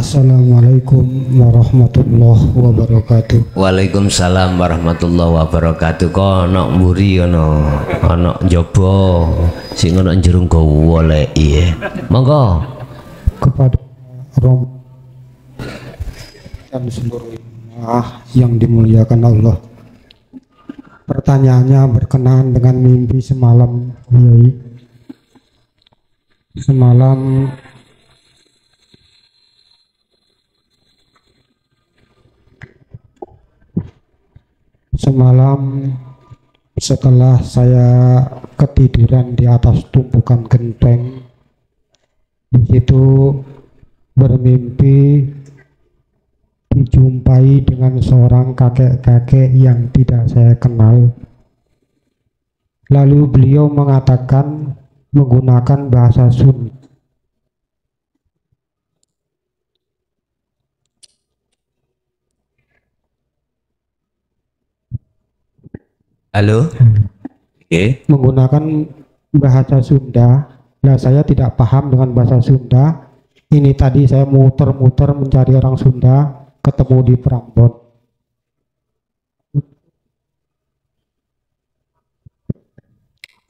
Assalamualaikum warahmatullahi wabarakatuh. Waalaikumsalam warahmatullahi wabarakatuh. Kono mburi ana njaba sing ana jerung gawa leki. Monggo Kepada Rom dan seluruh jemaah yang dimuliakan Allah. Pertanyaannya berkenaan dengan mimpi semalam, Kiai. Semalam setelah saya ketiduran di atas tumpukan genteng, di situ bermimpi dijumpai dengan seorang kakek-kakek yang tidak saya kenal. Lalu beliau mengatakan menggunakan bahasa Sunda. halo. Oke. Menggunakan bahasa Sunda. Nah, saya tidak paham dengan bahasa Sunda. Ini tadi saya muter-muter mencari orang Sunda, ketemu di Prambon.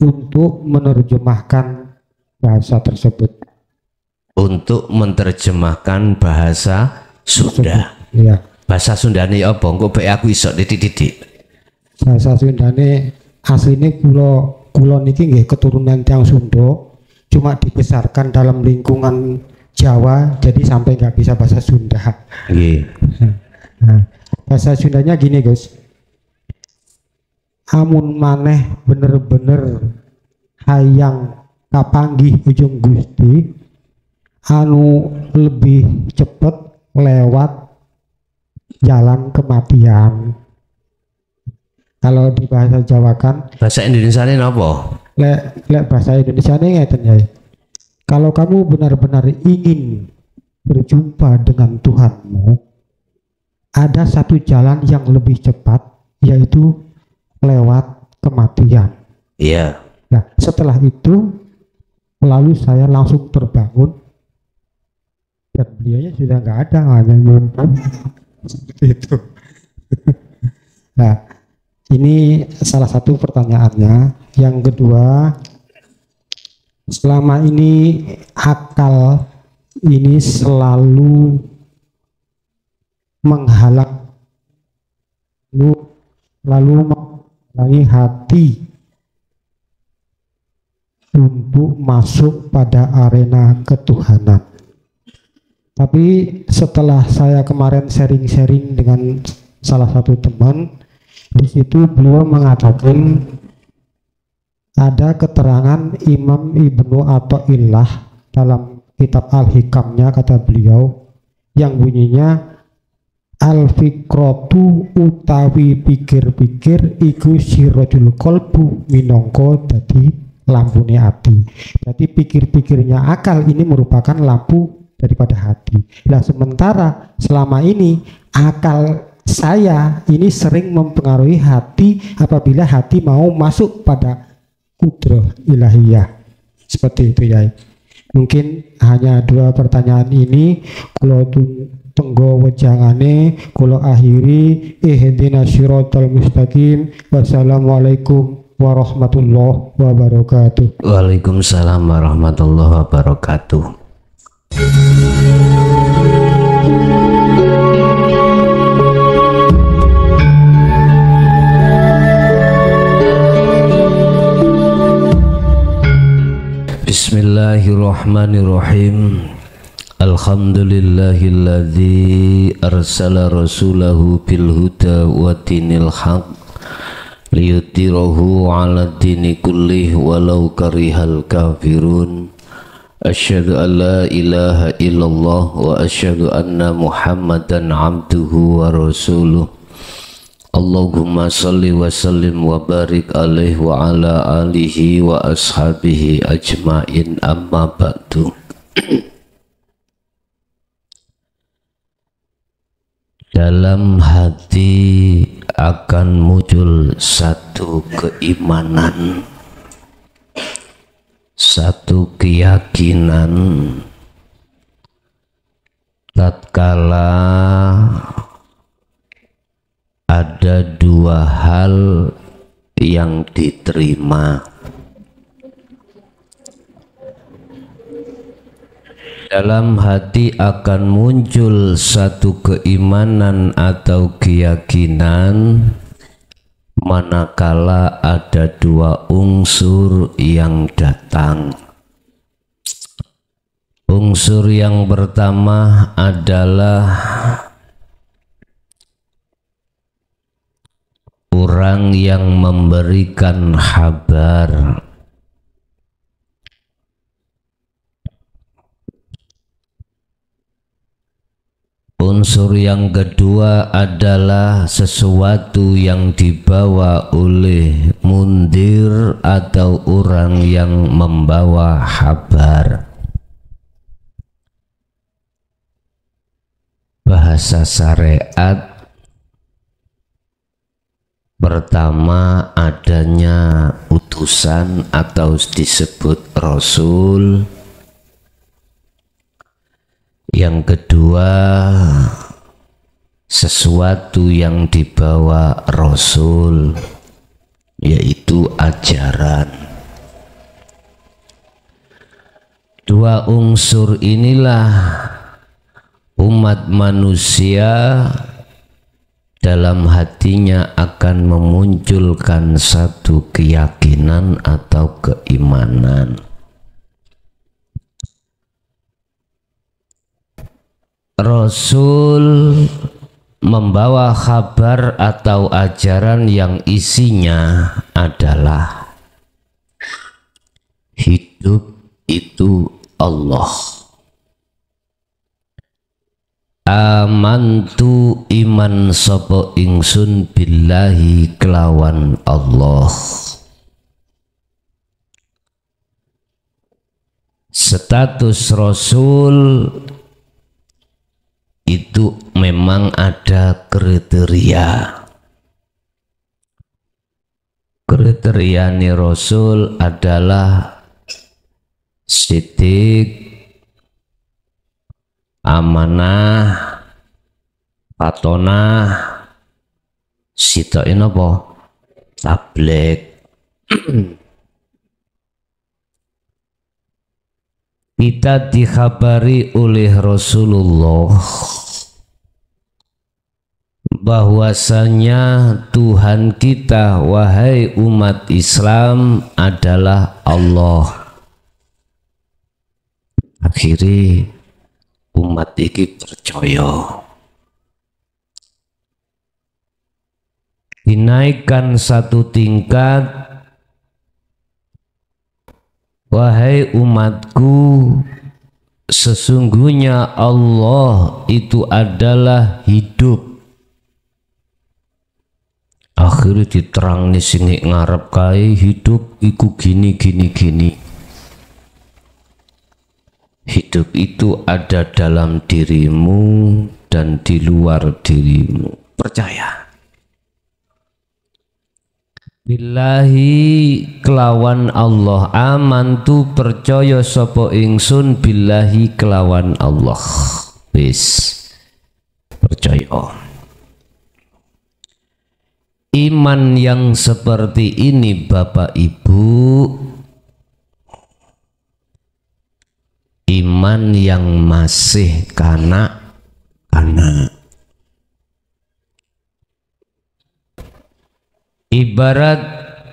Untuk menerjemahkan bahasa tersebut. Untuk menerjemahkan bahasa Sunda. Iya. Bahasa Sundane apa? Engko bae aku iso titik-titik. Bahasa Sundane aslinya kulo niki nggih keturunan tiang Sunda, cuma dibesarkan dalam lingkungan Jawa, jadi sampai nggak bisa bahasa Sunda. Nggih. Nah, bahasa Sundanya gini, Gus. Amun maneh bener-bener hayang kapanggih ujung Gusti, anu lebih cepet lewat jalan kematian. Kalau di bahasa Jawa kan, Bahasa Indonesia ini apa? lek bahasa Indonesia ini ngeten ya. Kalau kamu benar-benar ingin berjumpa dengan Tuhanmu, ada satu jalan yang lebih cepat, yaitu lewat kematian. Iya. Nah, setelah itu, lalu saya langsung terbangun, dan beliaunya sudah nggak ada, hanya mimpi. Seperti itu. Nah, ini salah satu pertanyaannya. Yang kedua, selama ini akal ini selalu menghalang, lalu menghalangi hati untuk masuk pada arena ketuhanan. Tapi setelah saya kemarin sharing-sharing dengan salah satu teman, di situ beliau mengatakan ada keterangan Imam Ibnu Athaillah dalam kitab Al-Hikamnya, kata beliau, yang bunyinya al-fikratu utawi pikir-pikir iku sirajul qalbu minangka dadi lampune ati. Jadi pikir-pikirnya akal ini merupakan lampu daripada hati. Nah, sementara selama ini akal saya ini sering mempengaruhi hati apabila hati mau masuk pada kudrah ilahiyah. Seperti itu ya. Mungkin hanya dua pertanyaan ini. Kalau tenggo wejangane, kalau akhiri ihdinas siratal mustaqim. Wassalamualaikum warahmatullahi wabarakatuh. Waalaikumsalam warahmatullahi wabarakatuh. Bismillahirrahmanirrahim. Alhamdulillahilladzi arsala rasulahu bil huda wa dinil haq liyudhhirahu 'ala dini kullih walau karihal kafirun. Asyhadu an la ilaha illallah wa asyhadu anna Muhammadan abduhu wa rasuluh. Allahumma salli wa sallim wa barik alaihi wa ala alihi wa ashabihi ajmain, amma ba'du. Dalam hati akan muncul satu keimanan, satu keyakinan tatkala ada dua hal yang diterima. Dalam hati akan muncul satu keimanan atau keyakinan manakala ada dua unsur yang datang. Unsur yang pertama adalah orang yang memberikan kabar. Unsur yang kedua adalah sesuatu yang dibawa oleh mundir atau orang yang membawa kabar. Bahasa syariat pertama adanya utusan atau disebut rasul. Yang kedua sesuatu yang dibawa rasul, yaitu ajaran. Dua unsur inilah umat manusia dalam hatinya akan memunculkan satu keyakinan atau keimanan. Rasul membawa kabar atau ajaran yang isinya adalah hidup itu Allah. Amantu iman sapa ingsun billahi kelawan Allah. Status Rasul itu memang ada kriteria. Kriteria ni Rasul adalah sidik, amanah, patonah, sitoin apa? Tabligh. Kita dikhabari oleh Rasulullah bahwasanya Tuhan kita, wahai umat Islam, adalah Allah. Akhirnya umat ini percaya. Dinaikkan satu tingkat. Wahai umatku, sesungguhnya Allah itu adalah hidup. Akhirnya diterang nih sini ngarep kai hidup iku gini. Hidup itu ada dalam dirimu dan di luar dirimu. Percaya. Billahi kelawan Allah, amantu percaya sapa ingsun billahi kelawan Allah. Wis percaya. Iman yang seperti ini Bapak Ibu, iman yang masih kanak-kanak. Ibarat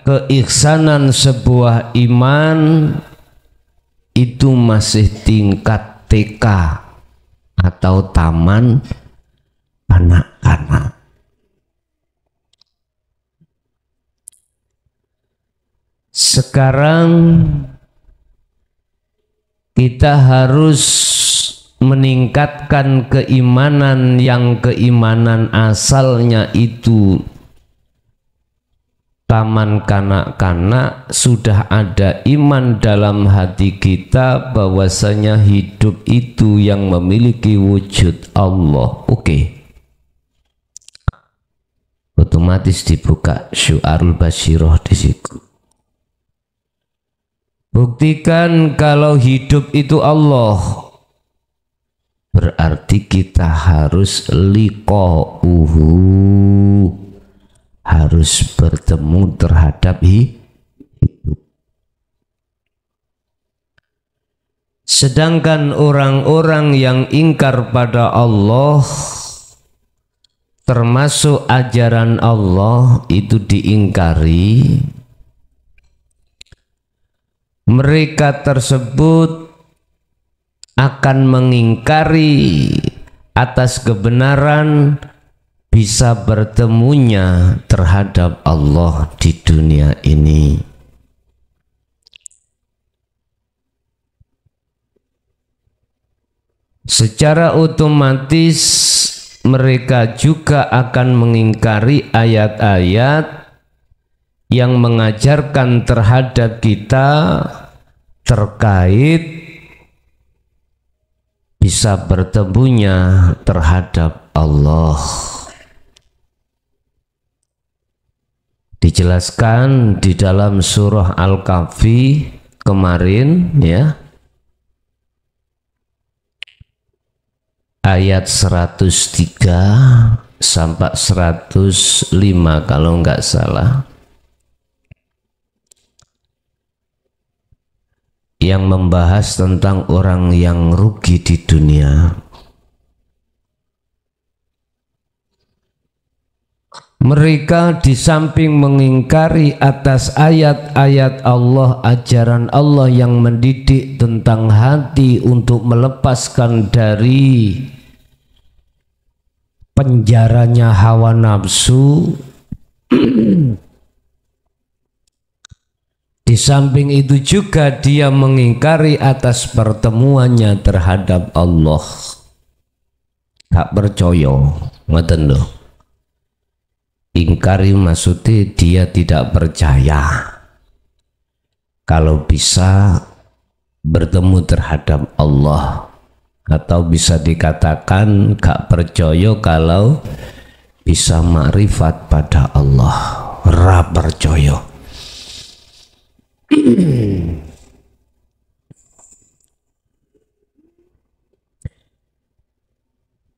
keiksanan sebuah iman itu masih tingkat TK atau taman kanak-kanak. Sekarang kita harus meningkatkan keimanan yang keimanan asalnya itu taman kanak-kanak. Sudah ada iman dalam hati kita bahwasanya hidup itu yang memiliki wujud Allah. Oke. Otomatis dibuka syu'arul basyirah di situ. Buktikan kalau hidup itu Allah. berarti kita harus liqa'uhu, harus bertemu terhadap hidup. Sedangkan orang-orang yang ingkar pada Allah, termasuk ajaran Allah itu diingkari, mereka tersebut akan mengingkari atas kebenaran bisa bertemunya terhadap Allah di dunia ini. Secara otomatis mereka juga akan mengingkari ayat-ayat yang mengajarkan terhadap kita terkait bisa bertemunya terhadap Allah. Dijelaskan di dalam surah Al-Kahfi kemarin ya, ayat 103 sampai 105 kalau enggak salah, yang membahas tentang orang yang rugi di dunia. Mereka di samping mengingkari atas ayat-ayat Allah, ajaran Allah yang mendidik tentang hati untuk melepaskan dari penjaranya hawa nafsu, di samping itu juga dia mengingkari atas pertemuannya terhadap Allah. Gak percaya, ngoten lho. Ingkari maksudnya dia tidak percaya kalau bisa bertemu terhadap Allah, atau bisa dikatakan gak percaya kalau bisa makrifat pada Allah. Ra percaya.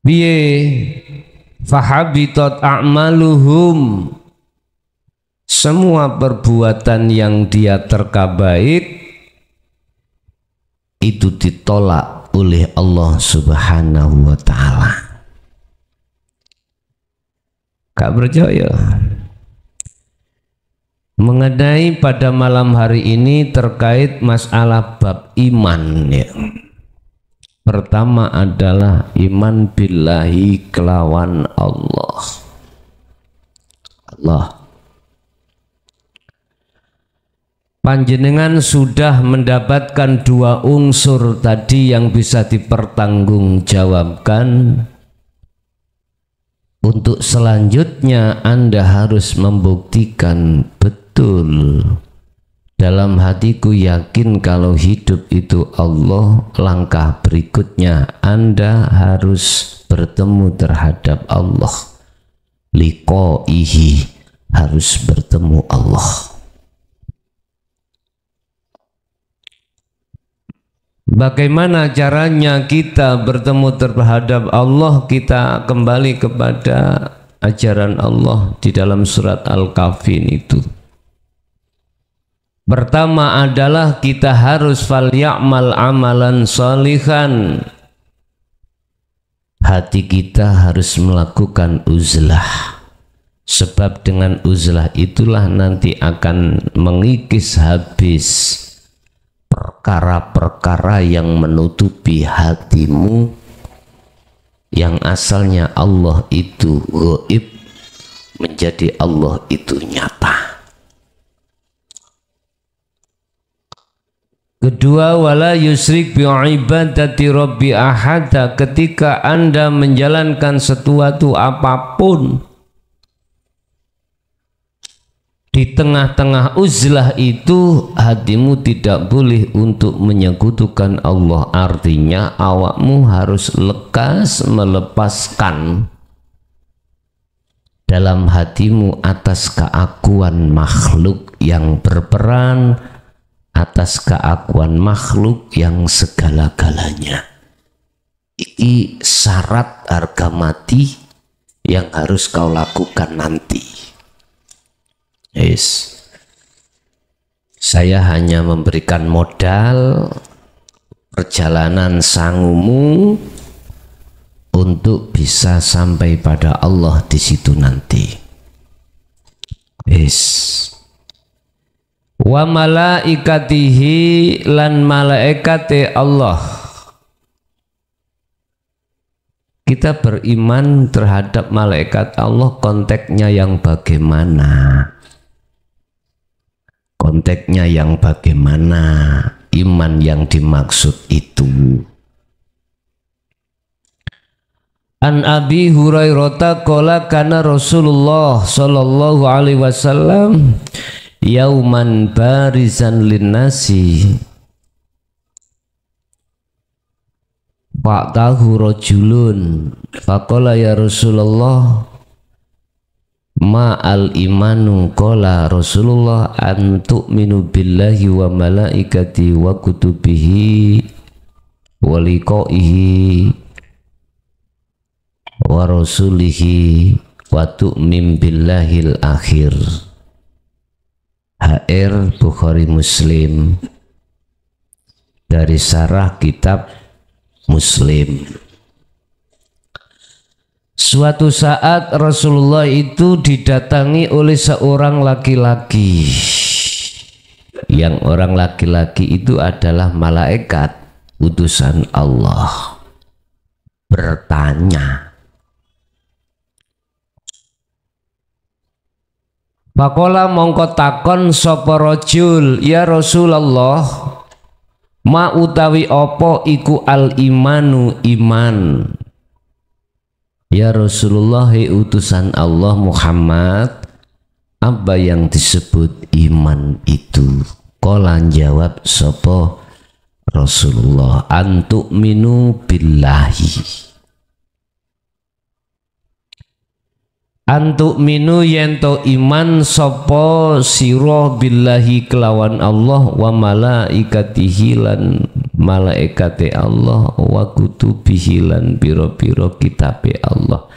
Biye fahabitat a'maluhum, semua perbuatan yang dia terka baik itu ditolak oleh Allah Subhanahu wa ta'ala. Gak percaya. Mengenai pada malam hari ini terkait masalah bab iman ya. Pertama adalah iman billahi, kelawan Allah. Panjenengan sudah mendapatkan dua unsur tadi yang bisa dipertanggungjawabkan. Untuk selanjutnya Anda harus membuktikan betul dalam hatiku yakin kalau hidup itu Allah. Langkah berikutnya Anda harus bertemu terhadap Allah, liqaihi, harus bertemu Allah. Bagaimana caranya kita bertemu terhadap Allah? Kita kembali kepada ajaran Allah di dalam surat Al-Kahfi itu. Pertama adalah kita harus falyamal amalan sholihan. Hati kita harus melakukan uzlah, sebab dengan uzlah itulah nanti akan mengikis habis perkara-perkara yang menutupi hatimu, yang asalnya Allah itu gaib menjadi Allah itu nyata. Kedua, wala yusrik bi ibadati rabbi ahada. Ketika Anda menjalankan sesuatu apapun, di tengah-tengah uzlah itu hatimu tidak boleh untuk menyekutukan Allah. Artinya awakmu harus lekas melepaskan dalam hatimu atas keakuan makhluk yang berperan, atas keakuan makhluk yang segala-galanya. Iki syarat harga mati yang harus kau lakukan nanti. Yes. Saya hanya memberikan modal perjalanan sangumu untuk bisa sampai pada Allah di situ nanti. Yes. Wa malaikatihi lan malaikate Allah. Kita beriman terhadap malaikat Allah, konteksnya yang bagaimana? Konteksnya yang bagaimana? Iman yang dimaksud itu. An Abi Hurairah qala kana Rasulullah sallallahu alaihi wasallam yauman barizan linnasi fa'tahu rajulun faqala ya Rasulullah ma al imanu, qala Rasulullah an tu'minu billahi wa malaikati wa kutubihi wa liqaihi wa rasulihi wa tu'min billahil akhir. HR Bukhari Muslim dari syarah kitab Muslim. Suatu saat Rasulullah itu didatangi oleh seorang laki-laki, yang orang laki-laki itu adalah malaikat utusan Allah, bertanya. Pakola mongko takon sapa rajul, ya Rasulullah, ma utawi opo iku al imanu iman. Ya Rasulullah, utusan Allah Muhammad, apa yang disebut iman itu? Qala jawab sapa Rasulullah, antu'minu billahi. Antu'minu yento iman sapa sira billahi kelawan Allah, wa malaikatihi lan malaikate Allah, wa kutubihi lan pira-pira kitabe Allah,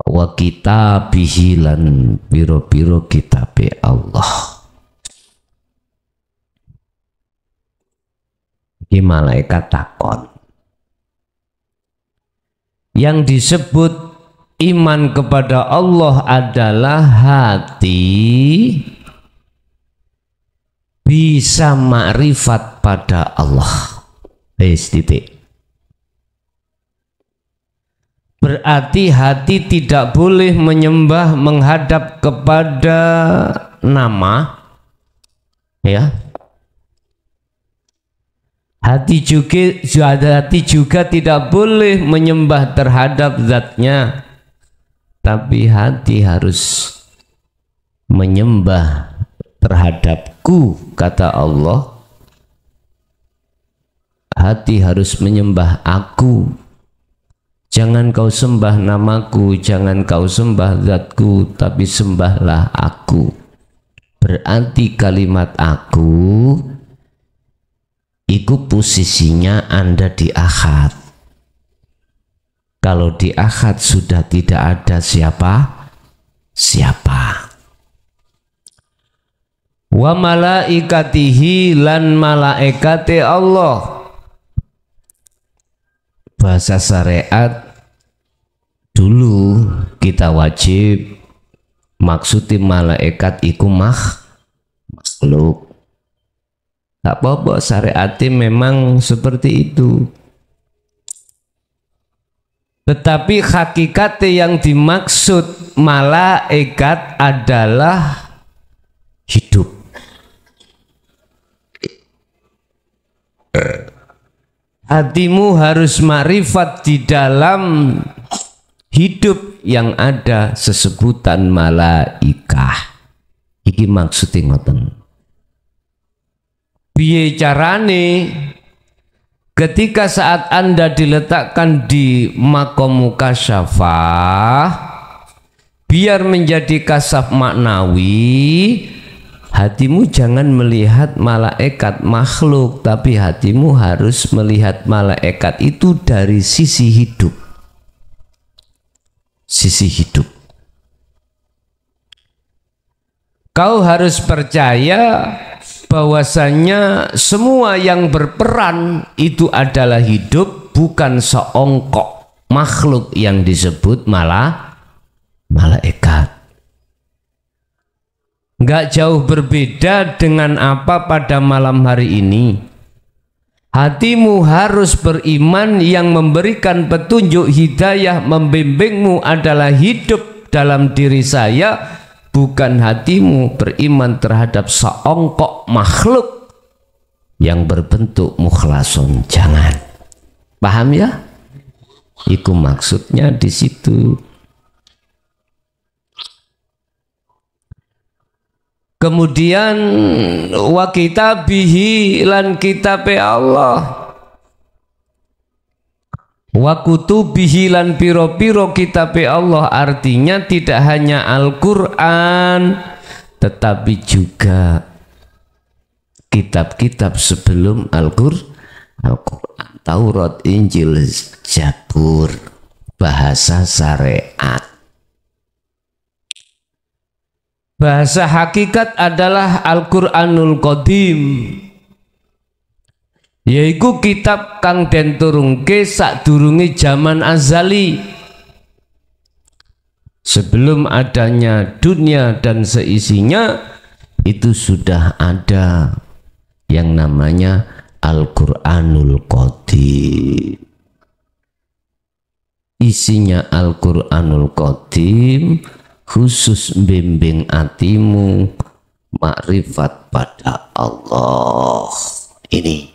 wa kitabihi lan pira-pira kitabe Allah. Iki malaikat takon. Yang disebut iman kepada Allah adalah hati bisa makrifat pada Allah. Titik. Berarti hati tidak boleh menyembah menghadap kepada nama, ya. Hati juga tidak boleh menyembah terhadap zatnya. Tapi hati harus menyembah terhadapku, kata Allah. Hati harus menyembah aku. Jangan kau sembah namaku, jangan kau sembah zatku, tapi sembahlah aku. Berarti kalimat aku itu posisinya Anda di ahad. Kalau di ahad sudah tidak ada siapa. Wa malaikatihi lan malaikate Allah. Bahasa syariat dulu kita wajib maksudnya malaikat iku makhluk. Tak apa-apa, syariatnya memang seperti itu. Tetapi hakikatnya yang dimaksud malaikat adalah hidup. Hatimu harus makrifat di dalam hidup yang ada sesebutan malaikah. Iki maksudnya ngoten. Piye carane? Ketika saat Anda diletakkan di makom mukasyafah, biar menjadi kasaf maknawi, Hatimu jangan melihat malaikat makhluk, tapi hatimu harus melihat malaikat itu dari sisi hidup. Sisi hidup. Kau harus percaya bahwasanya semua yang berperan itu adalah hidup, bukan seongkok makhluk yang disebut malaikat. Nggak jauh berbeda dengan apa pada malam hari ini. Hatimu harus beriman, yang memberikan petunjuk hidayah membimbingmu adalah hidup dalam diri saya, bukan hatimu beriman terhadap seongkok makhluk yang berbentuk mukhlason. Jangan. Paham ya? Itu maksudnya di situ. Kemudian wa kitabihi, lan kitabe Allah, wa kutubihi, lan piro-piro kitabe Allah, artinya tidak hanya Al-Quran tetapi juga kitab-kitab sebelum Al-Quran, Taurat, Injil, Zabur, bahasa syariat. Bahasa hakikat adalah Al-Qur'anul Qadim, yaiku kitab kang den turunke sadurunge zaman azali, sebelum adanya dunia dan seisinya. Itu sudah ada yang namanya Al-Qur'anul Qadim. Isinya Al-Qur'anul Qadim khusus bimbing atimu makrifat pada Allah. Ini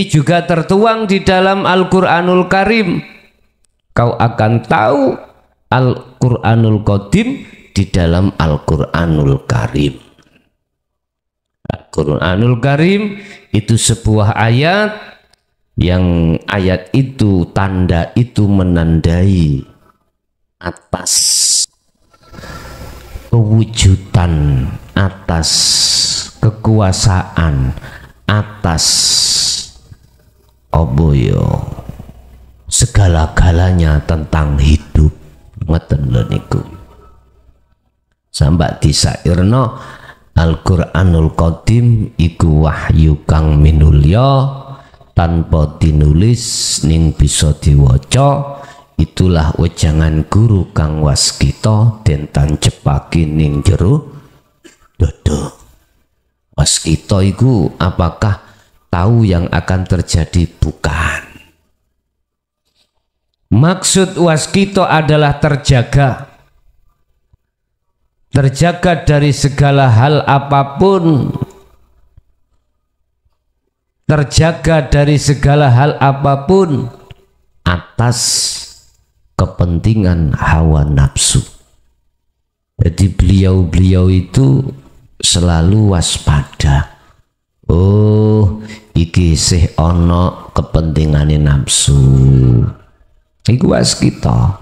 juga tertuang di dalam Al-Qur'anul Karim. Kau akan tahu Al-Qur'anul Qadim di dalam Al-Qur'anul Karim. Al-Qur'anul Karim itu sebuah ayat, yang ayat itu, tanda itu menandai atas kewujudan, atas kekuasaan, atas segala-galanya tentang hidup. Ngeten lho niku. Sampai disairno Al-Qur'anul Qadim iku wahyu kang minulya, tanpa dinulis ning bisa diwaca. Itulah wejangan guru kang waskita den tancepake ning jero dodo. Waskita iku apakah tahu yang akan terjadi? Bukan. Maksud waskita adalah terjaga. Terjaga dari segala hal apapun. Terjaga dari segala hal apapun atas kepentingan hawa nafsu. Jadi beliau itu selalu waspada. Oh, iki sih ono kepentingane nafsu. Iku waskita.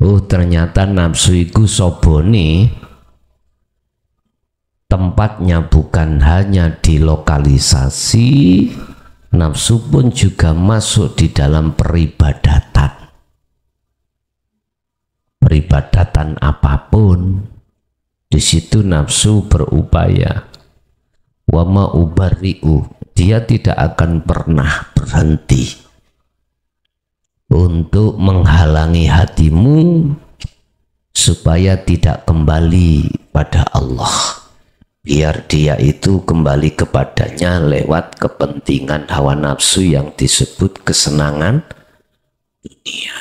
Oh, ternyata nafsu iku sobone tempatnya bukan hanya di lokalisasi. Nafsu pun juga masuk di dalam peribadatan. Peribadatan apapun, di situ nafsu berupaya. Wa ma ubari'u, dia tidak akan pernah berhenti untuk menghalangi hatimu supaya tidak kembali pada Allah. Biar dia itu kembali kepadanya lewat kepentingan hawa nafsu yang disebut kesenangan dunia.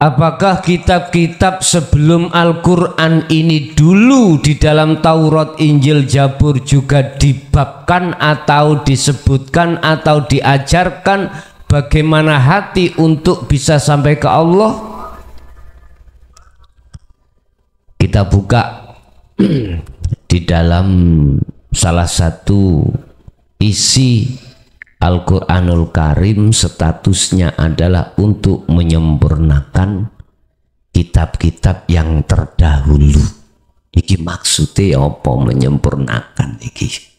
Apakah kitab-kitab sebelum Al-Quran ini dulu di dalam Taurat, Injil, Zabur juga dibabkan atau disebutkan atau diajarkan bagaimana hati untuk bisa sampai ke Allah? Kita buka di dalam salah satu isi Al-Qur'anul Karim, statusnya adalah untuk menyempurnakan kitab-kitab yang terdahulu. Iki maksudnya apa menyempurnakan iki?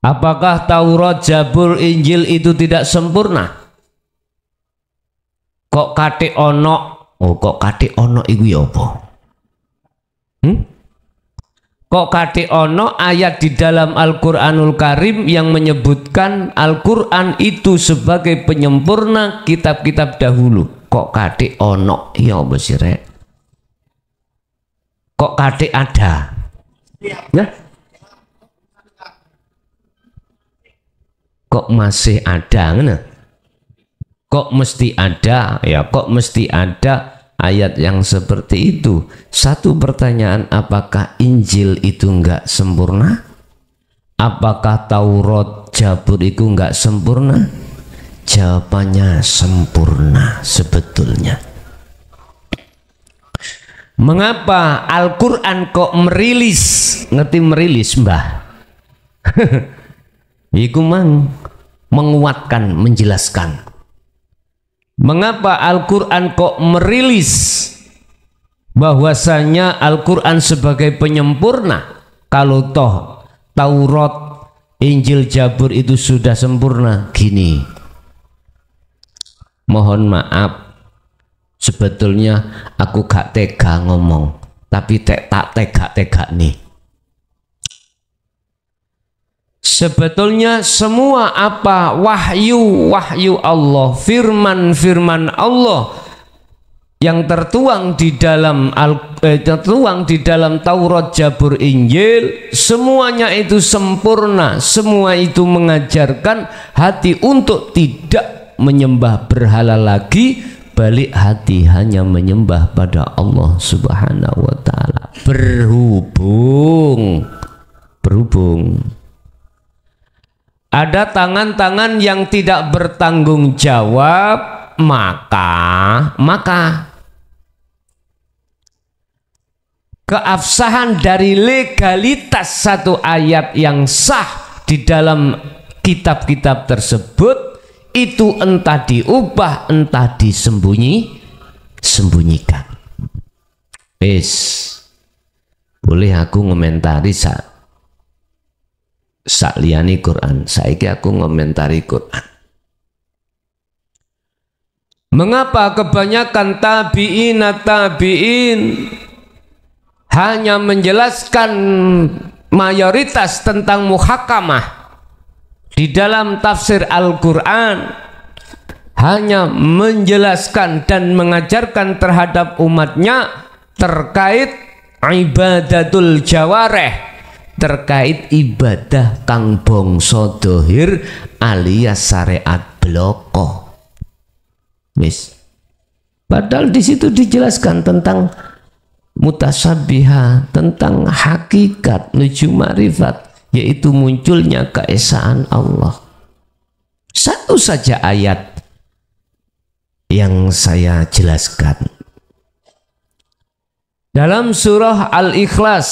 Apakah Taurat, Zabur, Injil itu tidak sempurna? Kok kate ono? Oh, kok kate ono iku ya apa? Kok kate ono ayat di dalam Al-Qur'anul Karim yang menyebutkan Al-Qur'an itu sebagai penyempurna kitab-kitab dahulu? Kok kate ono? Ya apa sih, Rek? Kok kate ada? Ya? Kok masih ada? Ngene? Kok mesti ada? Ya, kok mesti ada ayat yang seperti itu? Satu pertanyaan, apakah Injil itu enggak sempurna? Apakah Taurat, Zabur itu enggak sempurna? Jawabannya sempurna sebetulnya. Mengapa Al-Quran kok merilis? Ngerti merilis, Mbah? Iku menguatkan, menjelaskan. Mengapa Al-Quran kok merilis bahwasanya Al-Quran sebagai penyempurna? Kalau toh Taurat, Injil, Zabur itu sudah sempurna. Gini, mohon maaf, sebetulnya aku gak tega ngomong, tapi tak tega nih. Sebetulnya semua apa wahyu Allah, firman Allah yang tertuang di dalam Taurat, Zabur, Injil, semuanya itu sempurna. Semua itu mengajarkan hati untuk tidak menyembah berhala lagi, balik hati hanya menyembah pada Allah Subhanahu wa ta'ala. Berhubung ada tangan-tangan yang tidak bertanggung jawab, maka keabsahan dari legalitas satu ayat yang sah di dalam kitab-kitab tersebut itu entah diubah, entah disembunyikan. Boleh aku ngomentari sak liyane Quran. Saiki aku ngomentari Quran. Mengapa kebanyakan tabi'in hanya menjelaskan mayoritas tentang muhakamah di dalam tafsir Al-Quran, hanya menjelaskan dan mengajarkan terhadap umatnya terkait ibadatul jawareh, terkait ibadah kang bangsa dohir alias syariat bloko. Padahal di situ dijelaskan tentang mutasyabiha, tentang hakikat menuju ma'rifat, yaitu munculnya keesaan Allah. Satu saja ayat yang saya jelaskan dalam surah Al-Ikhlas,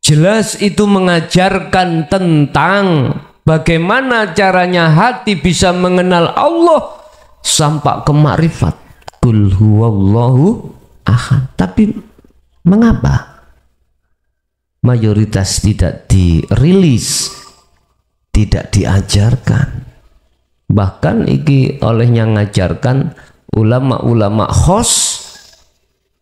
jelas itu mengajarkan tentang bagaimana caranya hati bisa mengenal Allah sampai ke makrifat. Qul huwallahu ahad. Tapi mengapa mayoritas tidak dirilis, tidak diajarkan? Bahkan iki olehnya ngajarkan ulama-ulama khos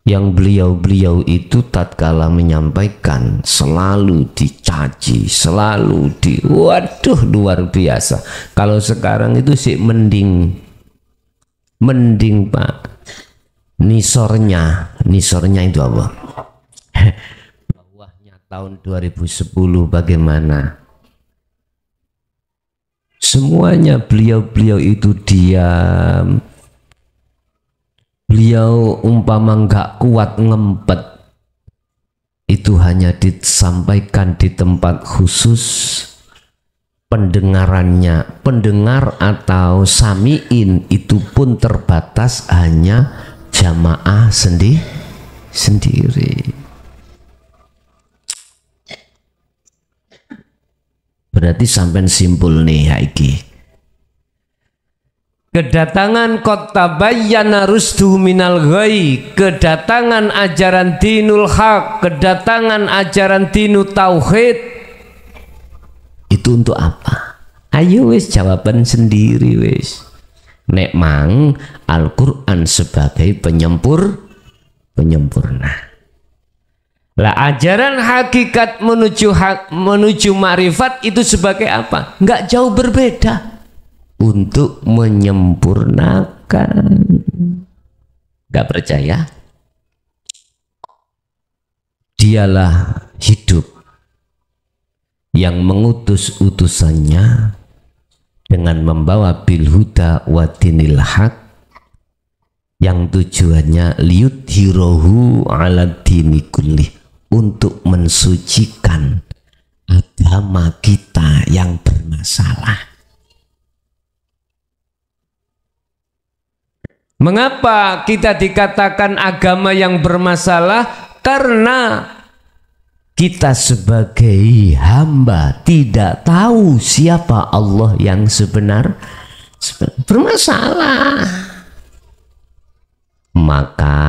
yang beliau-beliau itu tatkala menyampaikan selalu dicaci, selalu waduh luar biasa. Kalau sekarang itu sih mending Pak. Nisornya itu apa? Bawahnya tahun 2010 bagaimana? Semuanya beliau-beliau itu diam. Beliau umpama nggak kuat ngempet, itu hanya disampaikan di tempat khusus. Pendengar atau samiin itu pun terbatas, hanya jamaah sendiri. Berarti sampai simpul nih iki. kedatangan qad tabayyana rusdu minal ghai, kedatangan ajaran dinul haq, kedatangan ajaran dinut tauhid. Itu untuk apa? Ayo wis jawaban sendiri wis. Nek mang Al-Qur'an sebagai penyempurna. Lah ajaran hakikat menuju ma'rifat itu sebagai apa? Enggak jauh berbeda. Untuk menyempurnakan. Enggak percaya? Dialah hidup yang mengutus utusannya dengan membawa bil huda wa dinil haq, yang tujuannya liyudhirahu ala dini kullih, untuk mensucikan agama kita yang bermasalah. Mengapa kita dikatakan agama yang bermasalah? Karena kita sebagai hamba tidak tahu siapa Allah yang bermasalah. Maka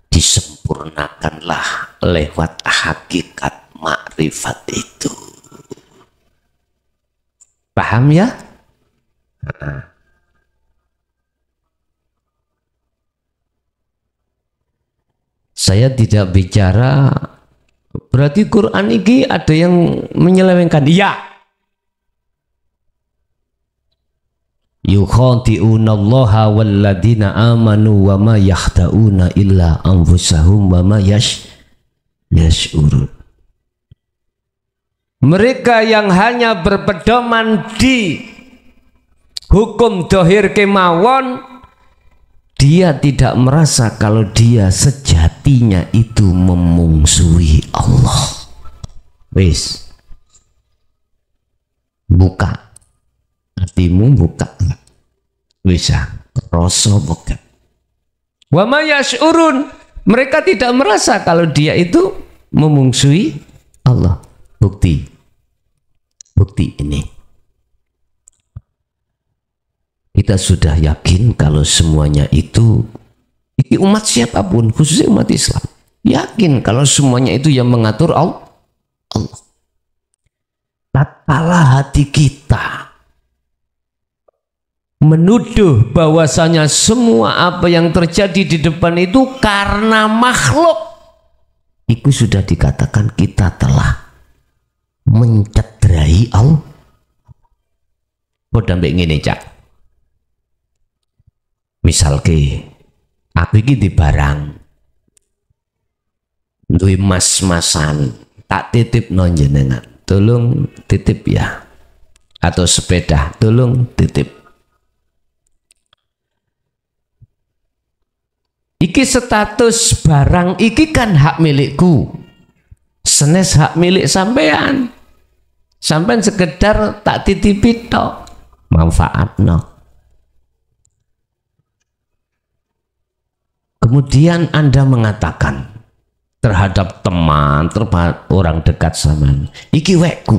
disempurnakanlah lewat hakikat makrifat itu. Paham ya? Saya tidak bicara berarti Quran ini ada yang menyelewengkan. Ya. Yukhadi'unallaha walladina amanu wa ma yakhda'una illa anfusahum wa ma yash'urun. Mereka yang hanya berpedoman di hukum dohir kemawon, dia tidak merasa kalau dia sejatinya itu memungsuhi Allah. Wis, buka hatimu, buka, bisa rasa buka. Wa ma yash'urun, mereka tidak merasa kalau dia itu memungsuhi Allah. Bukti ini, kita sudah yakin kalau semuanya itu umat siapapun, khususnya umat Islam, yakin kalau semuanya itu yang mengatur Allah. Tatkala hati kita menuduh bahwasanya semua apa yang terjadi di depan itu karena makhluk, itu sudah dikatakan kita telah mencederai Allah. Padha mbek ngene cak, misal ke aku iki di barang duwe mas-masan, tak titip non jenengan, tolong titip ya, atau sepeda tolong titip. Iki status barang iki kan hak milikku, senes hak milik sampean. Sampean sekedar tak titipi tok, manfaatno. Kemudian Anda mengatakan terhadap teman, terhadap orang dekat sama, iki wekku.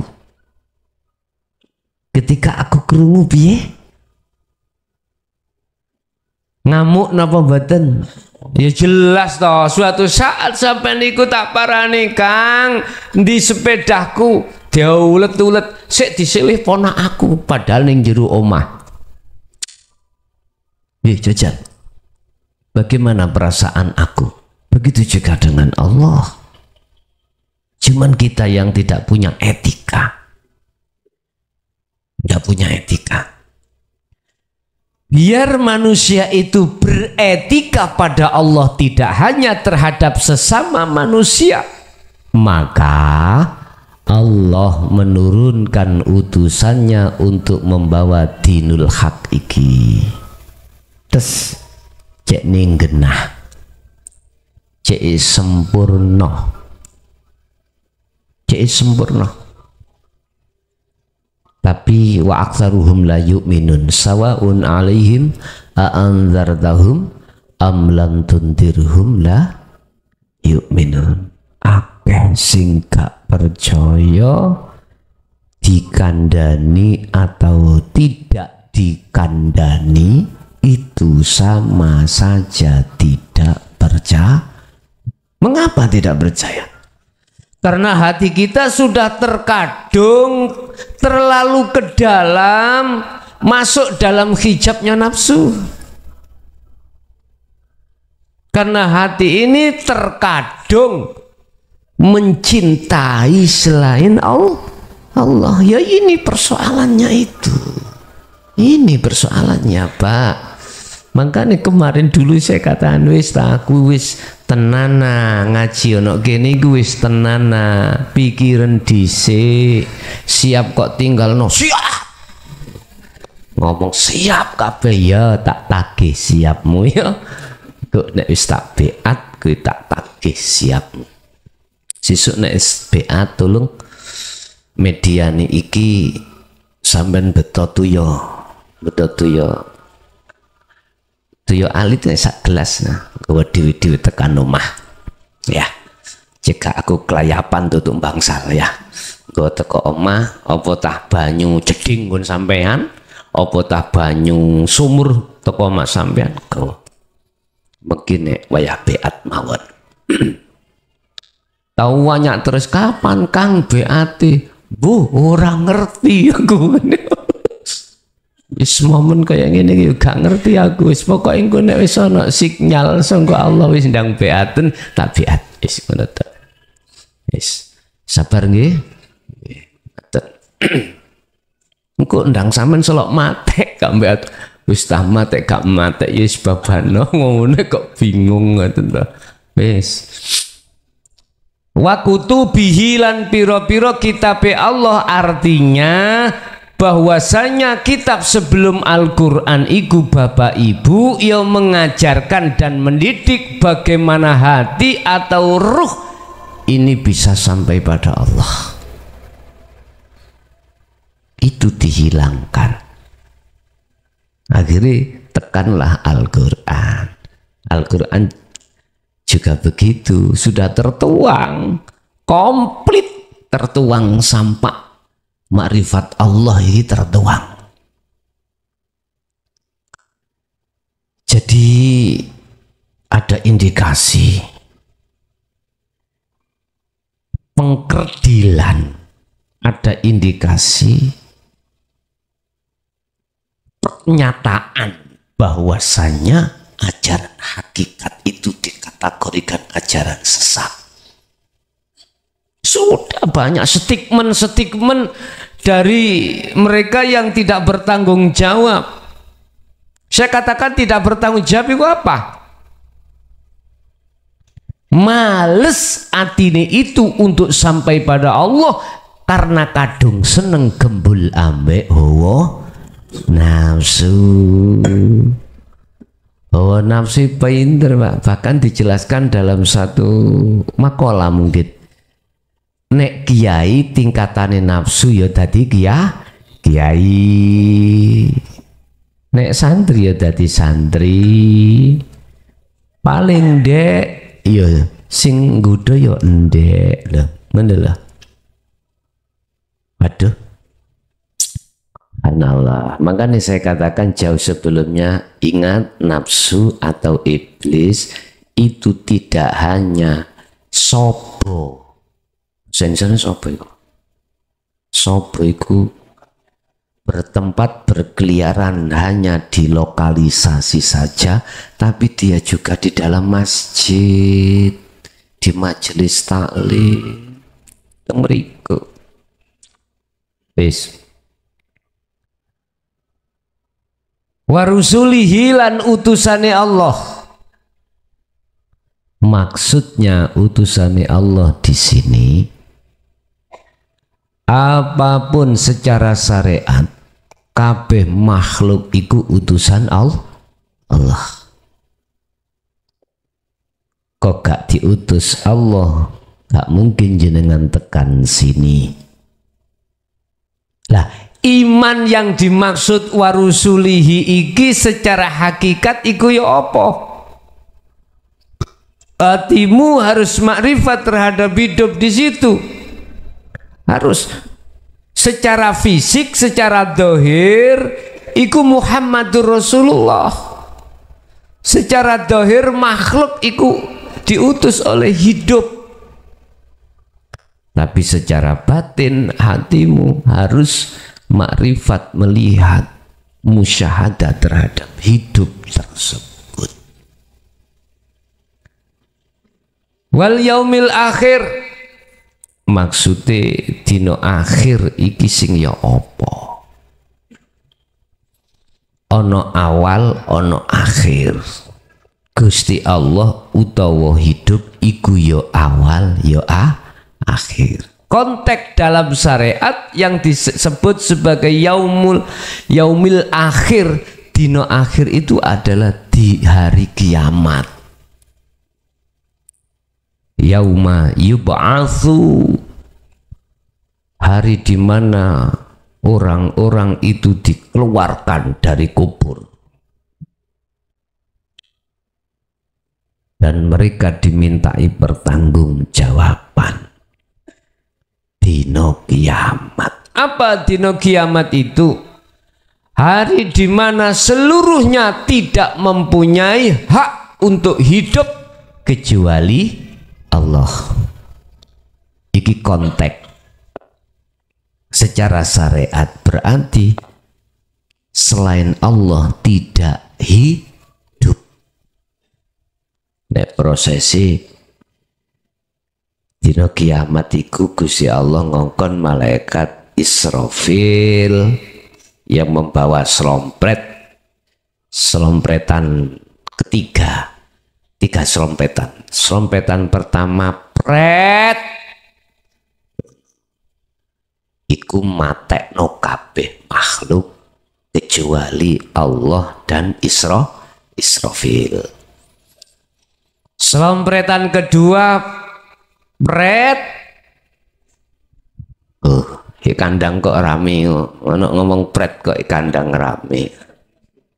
Ketika aku krungu piye? Ngamuk napa mboten? Ya jelas toh, suatu saat sampai niku tak parani Kang, di sepedaku dia ulet-ulet sik disilih ponak aku padahal ning jero omah. Ya jajal. Bagaimana perasaan aku? Begitu juga dengan Allah. Cuman kita yang tidak punya etika. Tidak punya etika. Biar manusia itu beretika pada Allah, tidak hanya terhadap sesama manusia, maka Allah menurunkan utusannya untuk membawa dinul haq iki. Tes cek ning genah, cek sempurna, cek sempurna. Tapi wa aktsaruhum la yu'minun sawaun 'alaihim a anzartahum am lam tundirhum la yu'minun. Akeh sing gak percaya dikandani atau tidak dikandani itu sama saja tidak percaya. Mengapa tidak percaya? Karena hati kita sudah terkadung terlalu ke dalam, masuk dalam hijabnya nafsu. Karena hati ini terkadung mencintai selain Allah. Ya ini persoalannya itu. Ini persoalannya, Pak. Makanya kemarin dulu saya katakan wis aku wis tenana ngaji ono kene iku wis tenana, pikiran dhisik, siap kok tinggal no siap. Ngomong siap kabeh ya tak tagih siapmu ya. Kok nek wis tak beat kuwi tak tagih siapmu. Sesuk nek beat tolong mediane iki sampean beto tuyo tuyo alit sak gelas nah gue dewi tekan omah ya jika aku kelayapan tutup bangsal ya gue teko omah apa tah banyu jeding pun sampean apa tah banyu sumur teko omah sampean gue begini wayah beat mawon tahu banyak terus kapan Kang beat bu orang ngerti aku wis momen kayak gini gak ngerti aku wis pokoknya engko nek wis ana sinyal sangko Allah wis ndang beaten tak beat wis ngono to wis sabar nggih engko ndang sampean selok matek gak beat wis tah matek gak matek wis babano ngomone kok bingung ngoten to wis wa kutubihi lan pira-pira kitabe Allah artinya bahwasanya kitab sebelum Al-Quran iku bapak ibu yang mengajarkan dan mendidik bagaimana hati atau ruh ini bisa sampai pada Allah. Itu dihilangkan. Akhirnya tekanlah Al-Quran. Al-Quran juga begitu, sudah tertuang komplit, tertuang sampai makrifat Allah ini tertuang. Jadi ada indikasi pengkerdilan, ada indikasi pernyataan bahwasanya ajaran hakikat itu dikategorikan ajaran sesat. Sudah banyak stigma dari mereka yang tidak bertanggung jawab. Saya katakan tidak bertanggung jawab itu apa? Males atine itu untuk sampai pada Allah karena kadung seneng gembul ambek hawa nafsu. Hawa nafsu pinter, Pak. Bahkan dijelaskan dalam satu makalah mungkin. Nek kiai tingkatane nafsu ya dadi kiai. Nek santri ya dadi santri. Paling dek ya sing nggodha ya ndek lho. Ngono lho. Waduh. Anallah. Makanya saya katakan jauh sebelumnya ingat nafsu atau iblis itu tidak hanya sobo. Sensornya sopo itu? Sopo itu bertempat berkeliaran hanya di lokalisasi saja, tapi dia juga di dalam masjid, di majelis taklim, mriku. Wis. Wa rusulihi lan utusane Allah. Maksudnya utusane Allah di sini apapun secara syariat kabeh makhluk iku utusan Allah. Kok gak diutus Allah gak mungkin jenengan tekan sini. Lah iman yang dimaksud warusulihi iki secara hakikat iku ya apa? Hatimu harus makrifat terhadap hidup di situ. Harus secara fisik, secara dohir iku Muhammadur Rasulullah. Secara dohir makhluk iku diutus oleh hidup, tapi secara batin hatimu harus makrifat, melihat, musyahadah terhadap hidup tersebut. Wal yaumil akhir, maksudnya dino akhir iki sing ya apa? Ono awal, ono akhir. Gusti Allah utawa hidup iku yo awal, yo akhir. Konteks dalam syariat yang disebut sebagai yaumil akhir, dino akhir itu adalah di hari kiamat. Yauma yub'atsu, hari di mana orang-orang itu dikeluarkan dari kubur dan mereka dimintai pertanggungjawaban. Dino kiamat. Apa dino kiamat itu? Hari di mana seluruhnya tidak mempunyai hak untuk hidup kecuali Allah. Iki konteks secara syariat, berarti selain Allah tidak hidup. Nek prosesi dino kiamat iku Gusti Allah ngongkon malaikat Israfil yang membawa selompretan ketiga, tiga selompretan pertama pret iku matekno kabeh makhluk kecuali Allah dan Israfil. Selompretan kedua pret, kandang kok rame, ono ngomong pret kok kandang rame,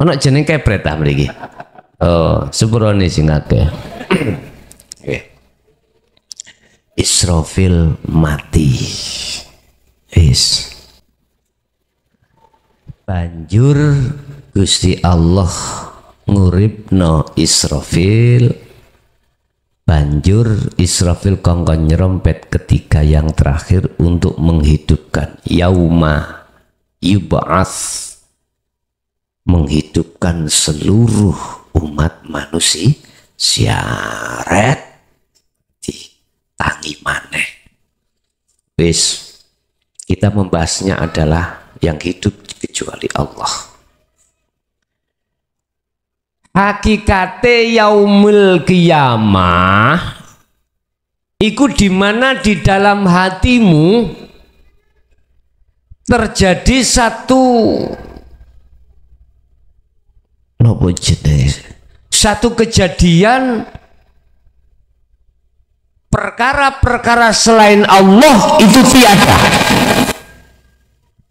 ono jeneng kayak pret ah mriki. Oh, sepurone sing akeh. Israfil mati. Banjur Gusti Allah nguripno Israfil. Banjur Israfil kongkon nyerempet ketiga yang terakhir untuk menghidupkan yauma yub'ats, menghidupkan seluruh umat manusia. Siaret di tangi maneh. Wis, kita membahasnya adalah yang hidup kecuali Allah. Hakikate yaumul qiyamah iku dimana di dalam hatimu terjadi satu kejadian, perkara-perkara selain Allah itu tiada,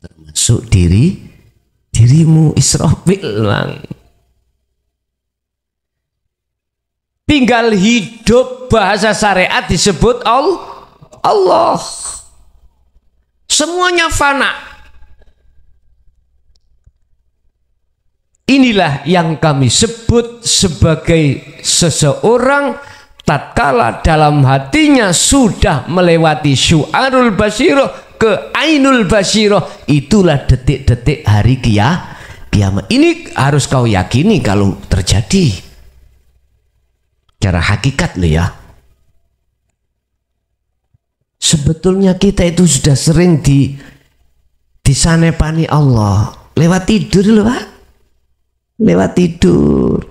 termasuk dirimu Israfil bang. Tinggal hidup, bahasa syariat disebut Allah. Semuanya fana. Inilah yang kami sebut sebagai seseorang tatkala dalam hatinya sudah melewati syu'arul basyirah ke ainul basyirah, itulah detik-detik hari kiamat. Ini harus kau yakini kalau terjadi. Cara hakikat lo ya. Sebetulnya kita itu sudah sering disanepani Allah lewat tidur loh Pak. Lewat tidur.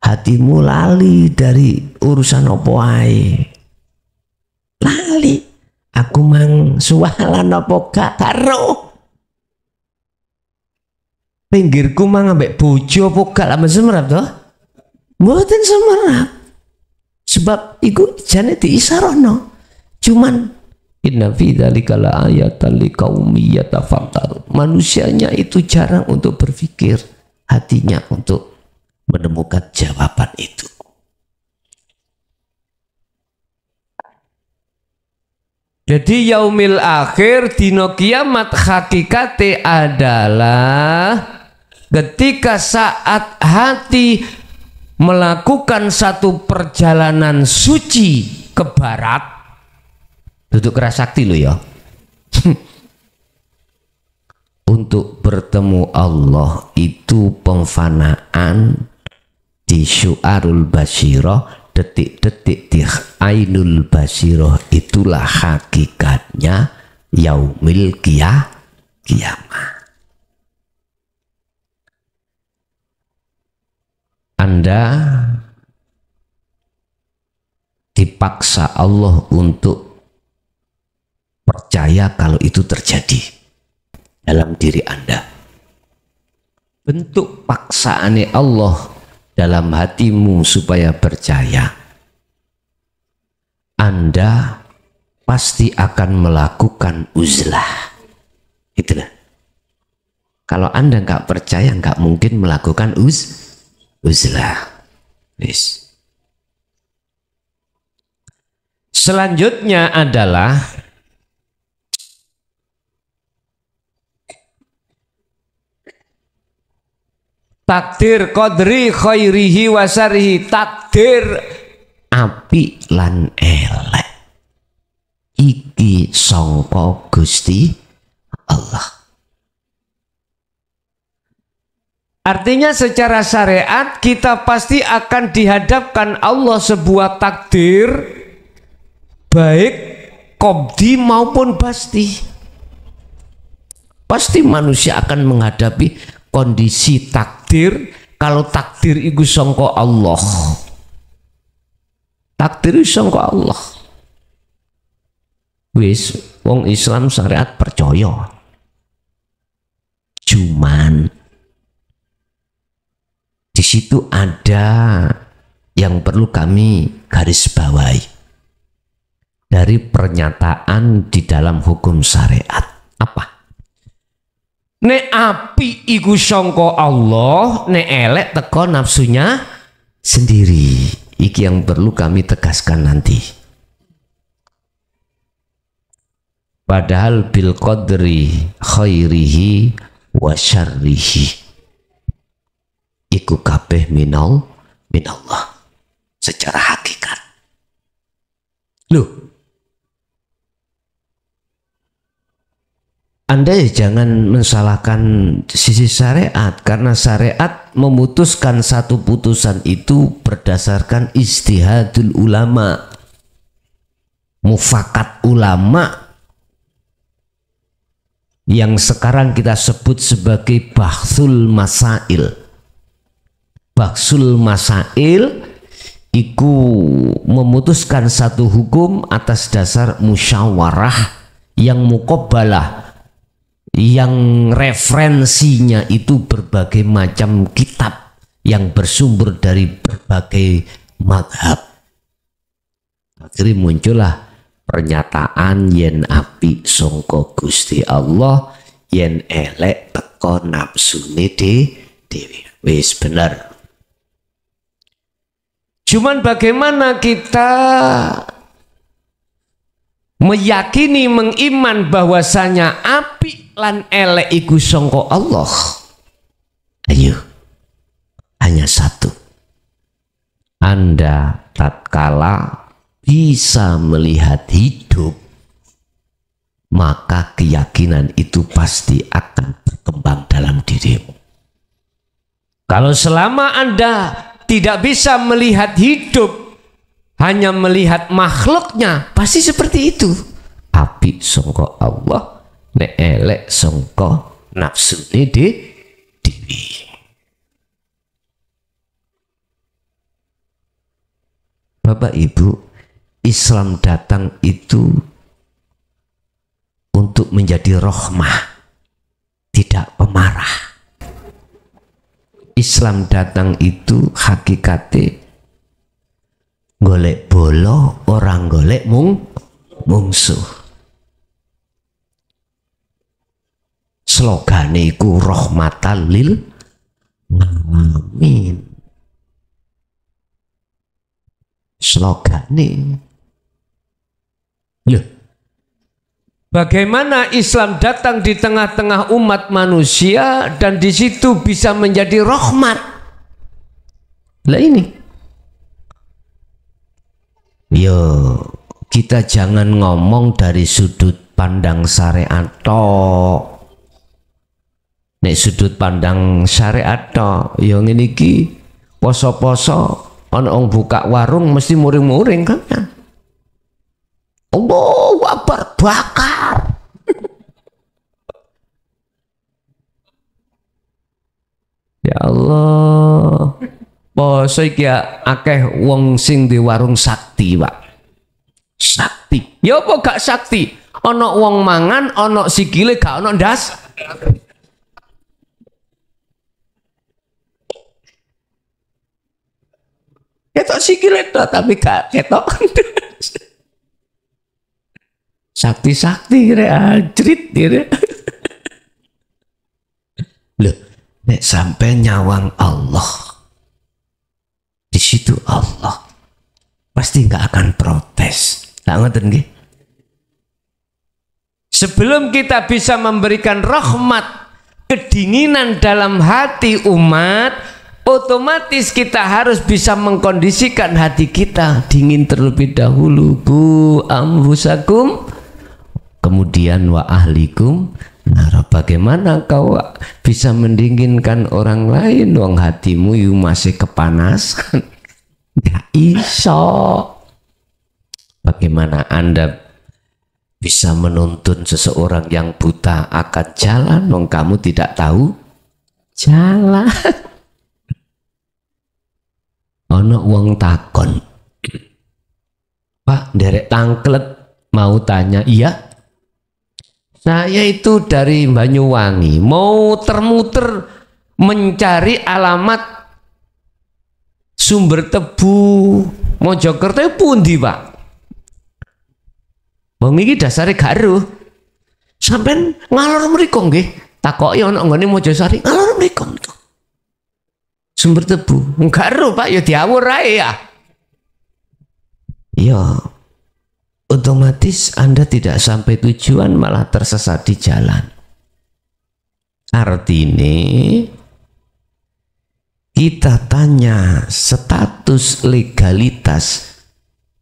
Hatimu lali dari urusan apa ae. Lali. Aku mang suwalan apa gak karo. Pinggirku mang ambek bojo apa gak lama semerap toh? Mboten semerap. Sebab iku jane diisarono. Cuman inna fi dzalika la ayatan liqaumi yatafakkarun. Manusianya itu jarang untuk berpikir, hatinya untuk menemukan jawaban itu. Jadi yaumil akhir dino kiamat hakikate adalah ketika saat hati melakukan satu perjalanan suci ke barat, duduk kerasakti lo ya, untuk bertemu Allah. Itu pemfanaan di syu'arul basyirah, detik-detik di ainul basyirah, itulah hakikatnya yaumil kiamah. Anda dipaksa Allah untuk percaya kalau itu terjadi dalam diri Anda. Bentuk paksaannya Allah dalam hatimu supaya percaya, Anda pasti akan melakukan uzlah. Itulah. Kalau Anda nggak percaya, nggak mungkin melakukan uzlah. Yes. Selanjutnya adalah takdir qadri khairihi wa syarrihi, takdir api lan elek iki sangka Gusti Allah. Artinya secara syariat kita pasti akan dihadapkan Allah sebuah takdir baik qobdi maupun basti. Pasti manusia akan menghadapi kondisi takdir. Kalau takdir iku sangka Allah, takdir iku sangka Allah, wis wong Islam syariat percaya. Cuman di situ ada yang perlu kami garis bawahi dari pernyataan di dalam hukum syariat. Apa? Nek api iku sangka Allah, nek elek teko nafsunya sendiri. Iki yang perlu kami tegaskan nanti. Padahal bil qadri khairihi wa syarrihi iku kabeh minallah secara hakikat. Loh, Anda jangan mensalahkan sisi syariat, karena syariat memutuskan satu putusan itu berdasarkan ijtihadul ulama, mufakat ulama, yang sekarang kita sebut sebagai bahsul masail. Bahsul masail iku memutuskan satu hukum atas dasar musyawarah yang muqabbalah, yang referensinya itu berbagai macam kitab yang bersumber dari berbagai madhab. Akhirnya muncullah pernyataan yen api sangka Gusti Allah, yen elek teko nafsune dhewe. Wis bener. Cuman bagaimana kita meyakini, mengiman bahwasanya api lan elek iku sangka Allah? Ayo, hanya satu. Anda tatkala bisa melihat hidup, maka keyakinan itu pasti akan berkembang dalam dirimu. Kalau selama Anda tidak bisa melihat hidup, hanya melihat makhluknya, pasti seperti itu. Api sangka Allah, nek elek sangka nafsune dhewe. Bapak Ibu, Islam datang itu untuk menjadi rahmah, tidak pemarah. Islam datang itu hakikate golek bolo, orang golek mungsuh. Slogane iku rahmatan lil alamin. Slogane. Loh, Bagaimana Islam datang di tengah-tengah umat manusia dan di situ bisa menjadi rahmat. Lah ini. Yo, kita jangan ngomong dari sudut pandang syariat tok. Nek sudut pandang syariat tok, yo ngene iki poso-poso ana wong buka warung mesti muring-muring kan. Allahu Akbar, bakar. Ya Allah. Poso iki akeh wong sing di warung sakti, Pak. Sakti. Ya apa gak sakti? Ana wong mangan, ana sikile gak ana ndas. Ketok sikile tok tapi gak ketok. Sakti-sakti kira ajrit kira. Loh, nek sampai nyawang Allah, di situ Allah pasti nggak akan protes. Nggak ngoten nggih? Sebelum kita bisa memberikan rahmat, kedinginan dalam hati umat, otomatis kita harus bisa mengkondisikan hati kita dingin terlebih dahulu. Bu amfusakum, kemudian wa ahlikum. Nah, bagaimana kau bisa mendinginkan orang lain? Wong hatimu yu masih kepanasan. Gak iso. Bagaimana Anda bisa menuntun seseorang yang buta akan jalan? Wong kamu tidak tahu jalan. Ono wong takon, Pak, derek tangklet mau tanya. Iya, saya itu dari Banyuwangi, mau muter-muter mencari alamat sumber tebu Mojokerto pundi, Pak? Wong iki dasare gak eruh. Sampeyan ngalor mriku nggih. Takoki ana nggone Mojosari, ngalor mriku to. Sumber tebu. Enggak eruh, Pak, ya diawur ae ya. Ya. Otomatis Anda tidak sampai tujuan, malah tersesat di jalan. Artinya kita tanya status legalitas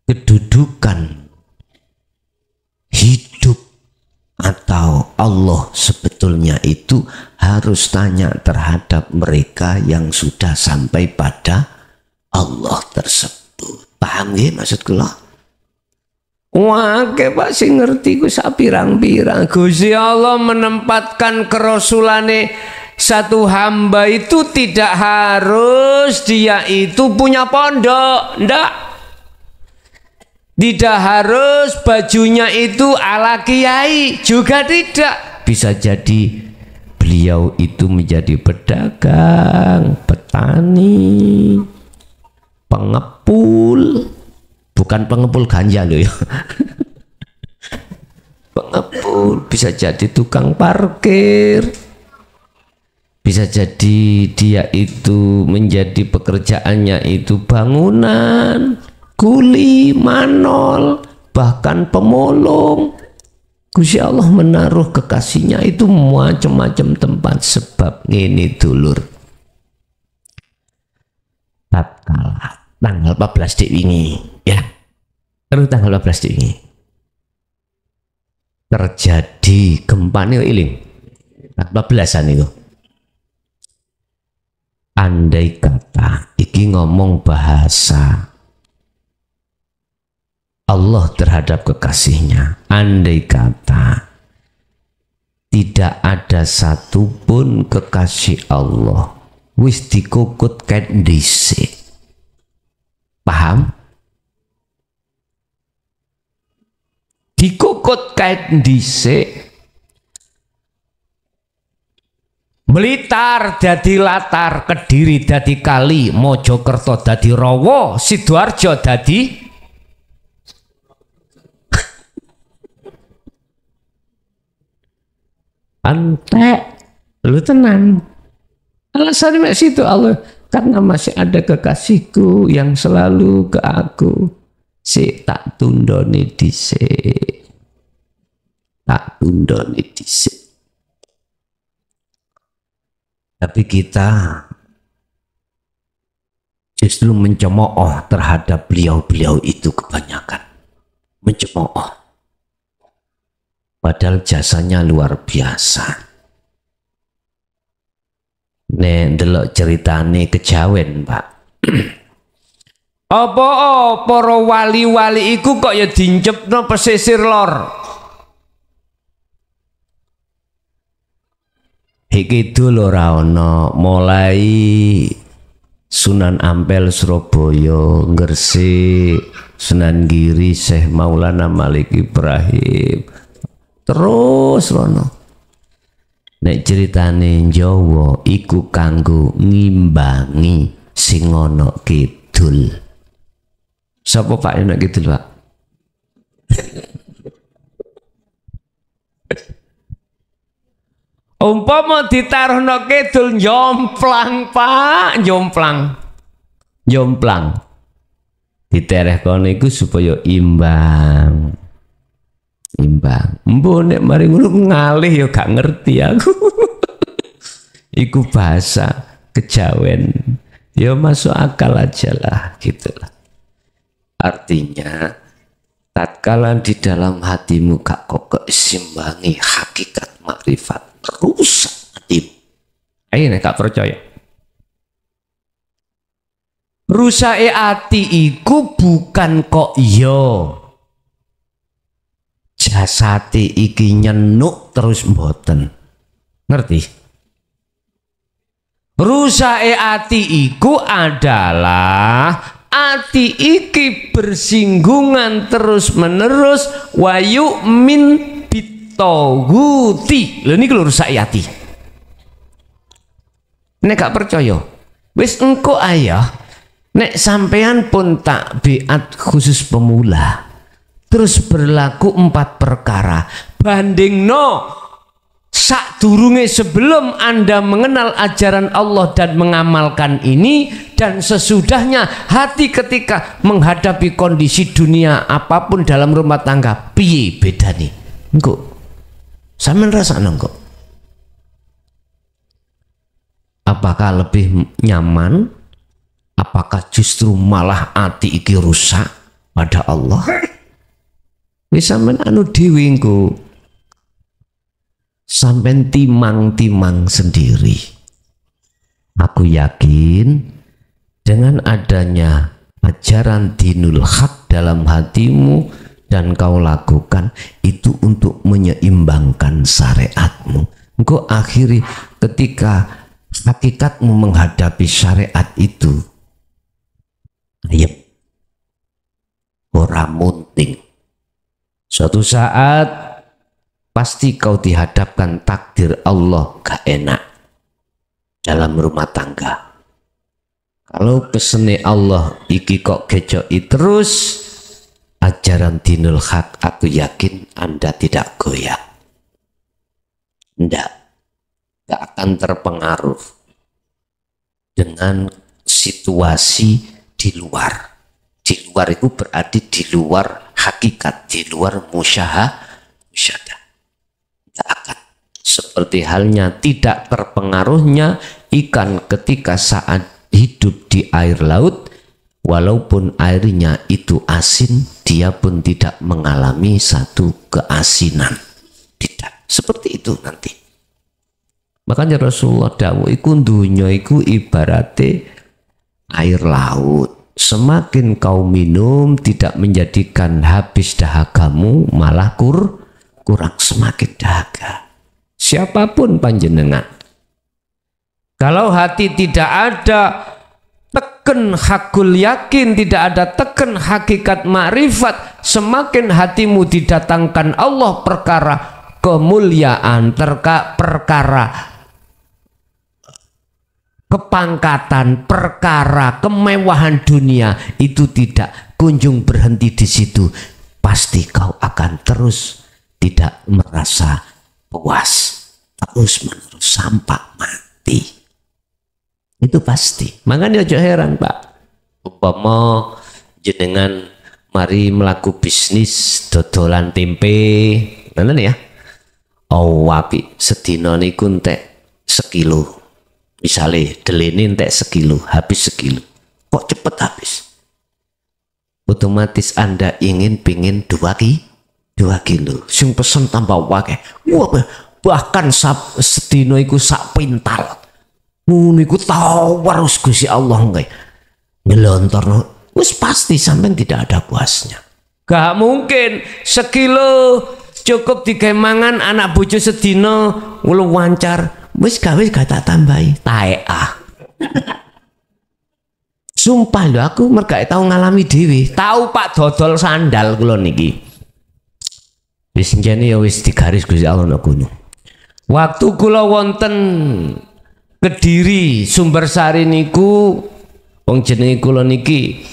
kedudukan hidup atau Allah sebetulnya itu harus tanya terhadap mereka yang sudah sampai pada Allah tersebut. Paham nggih maksud kula? Wah, Pak sing ngerti ku sak pirang-pirang. Gusti Allah menempatkan kerosulane satu hamba itu tidak harus dia itu punya pondok, ndak. Tidak harus bajunya itu ala kiai, juga tidak. Bisa jadi beliau itu menjadi pedagang, petani, pengepul. Bukan pengepul ganja loh ya. Pengepul, bisa jadi tukang parkir, bisa jadi dia itu menjadi pekerjaannya itu bangunan, kuli, manol, bahkan pemulung. Gusti Allah menaruh kekasihnya itu macam-macam tempat. Sebab ini dulur, tatkala tanggal 14 dik wingi ya, terus tanggal 14 dik wingi terjadi gempa nih iling 14-an itu. Andai kata iki ngomong bahasa Allah terhadap kekasihnya, andai kata tidak ada satupun kekasih Allah wis dikukut kayak dhisik. Paham? Dikukut kait dhisik. Blitar dadi latar, Kediri dadi kali, Mojokerto dadi rawa, Sidoarjo dadi antek. Lu tenang. Alasan mek situ Allah, karena masih ada kekasihku yang selalu ke aku. Si tak tundoni dhisik. tak tundoni dhisik. Tapi kita justru mencemooh terhadap beliau-beliau itu kebanyakan. Mencemooh. Padahal jasanya luar biasa. Nek delok ceritane kejawen, Pak. Apa para wali-wali iku kok ya dincepno pesisir lor. Iki dulu ora ana, mulai Sunan Ampel Surabaya, Gresik, Sunan Giri, Syekh Maulana Malik Ibrahim. Terus rono. Nek ceritane Jawa iku kanggo ngimbangi sing ana kidul. Sapa Pak enak kidul, Pak? Umpama ditaruhno kidul jomplang, Pak, jomplang. Jomplang. Ditereh kono iku supaya imbang. Imbang. Mbok nek mari ngono ngalih ya gak ngerti aku. Iku bahasa kejawen. Ya masuk akal aja lah gitulah. Artinya tatkala di dalam hatimu gak kok keseimbangi hakikat makrifat, rusak hatimu. Ayo nek gak percaya. Rusake ati iku bukan kok yo jasate iki nyenuk terus mboten. Ngerti? Rusake ati iku adalah ati iki bersinggungan terus menerus wayu min bitoguti. Lho niki lho rusake ati. Nek gak percaya, wis engko ayah, nek sampean pun tak biat khusus pemula, terus berlaku 4 perkara. Bandingno sadurunge sebelum Anda mengenal ajaran Allah dan mengamalkan ini, dan sesudahnya hati ketika menghadapi kondisi dunia apapun dalam rumah tangga, piye bedane? Engko sampean rasakno kok. Apakah lebih nyaman? Apakah justru malah ati iki rusak pada Allah? Wis sampean anu dhewe engko. Sampean timang-timang sendiri. Aku yakin dengan adanya ajaran dinul haq dalam hatimu dan kau lakukan itu untuk menyeimbangkan syariatmu. Engkau akhiri ketika hakikatmu menghadapi syariat itu, ayep, ora munting. Suatu saat pasti kau dihadapkan takdir Allah gak enak dalam rumah tangga. Kalau pesene Allah iki kok gejoki terus ajaran dinul haq, aku yakin Anda tidak goyah. Ndak, gak akan terpengaruh dengan situasi di luar. Di luar itu berarti di luar hakikat, di luar musyahadah. Gak akan. Seperti halnya tidak terpengaruhnya ikan ketika saat hidup di air laut, walaupun airnya itu asin, dia pun tidak mengalami satu keasinan. Tidak. Seperti itu nanti. Makanya Rasulullah dawuh iku dunya iku ibarate air laut. Semakin kau minum tidak menjadikan habis dahagamu, malah kurang semakin dahaga. Siapapun panjenengan, kalau hati tidak ada teken hakul yakin, tidak ada teken hakikat makrifat, semakin hatimu didatangkan Allah perkara kemuliaan, perkara kepangkatan, perkara kemewahan dunia, itu tidak kunjung berhenti di situ. Pasti kau akan terus tidak merasa puas, terus menerus sampai mati. Itu pasti. Makanya aja heran, Pak, umpama jenengan mari melaku bisnis dodolan tempe, nanti ya, Oh apik, sedina niku entek sekilo. Misale delene entek sekilo, habis sekilo. Kok cepet habis? Otomatis Anda pingin 2 kilo. Sing pesen tambah wakeh. Wah, bahkan sedina iku sak pintal. Ngono iku tawarus Gusti Allah nggih. Ngelontorno wis pasti sampean tidak ada puasnya. Gak mungkin sekilo cukup digemangan anak bojo sedina ngulu wancar wis gawe gak tak tambahi taek ah. Sumpah lho aku mergake tau ngalami dhewe. Tahu Pak dodol sandal kula niki. Wis njene ya wis digaris Gusti Allah nang kono. Waktu kula wonten Kediri Sumbersari niku wong jenenge kula niki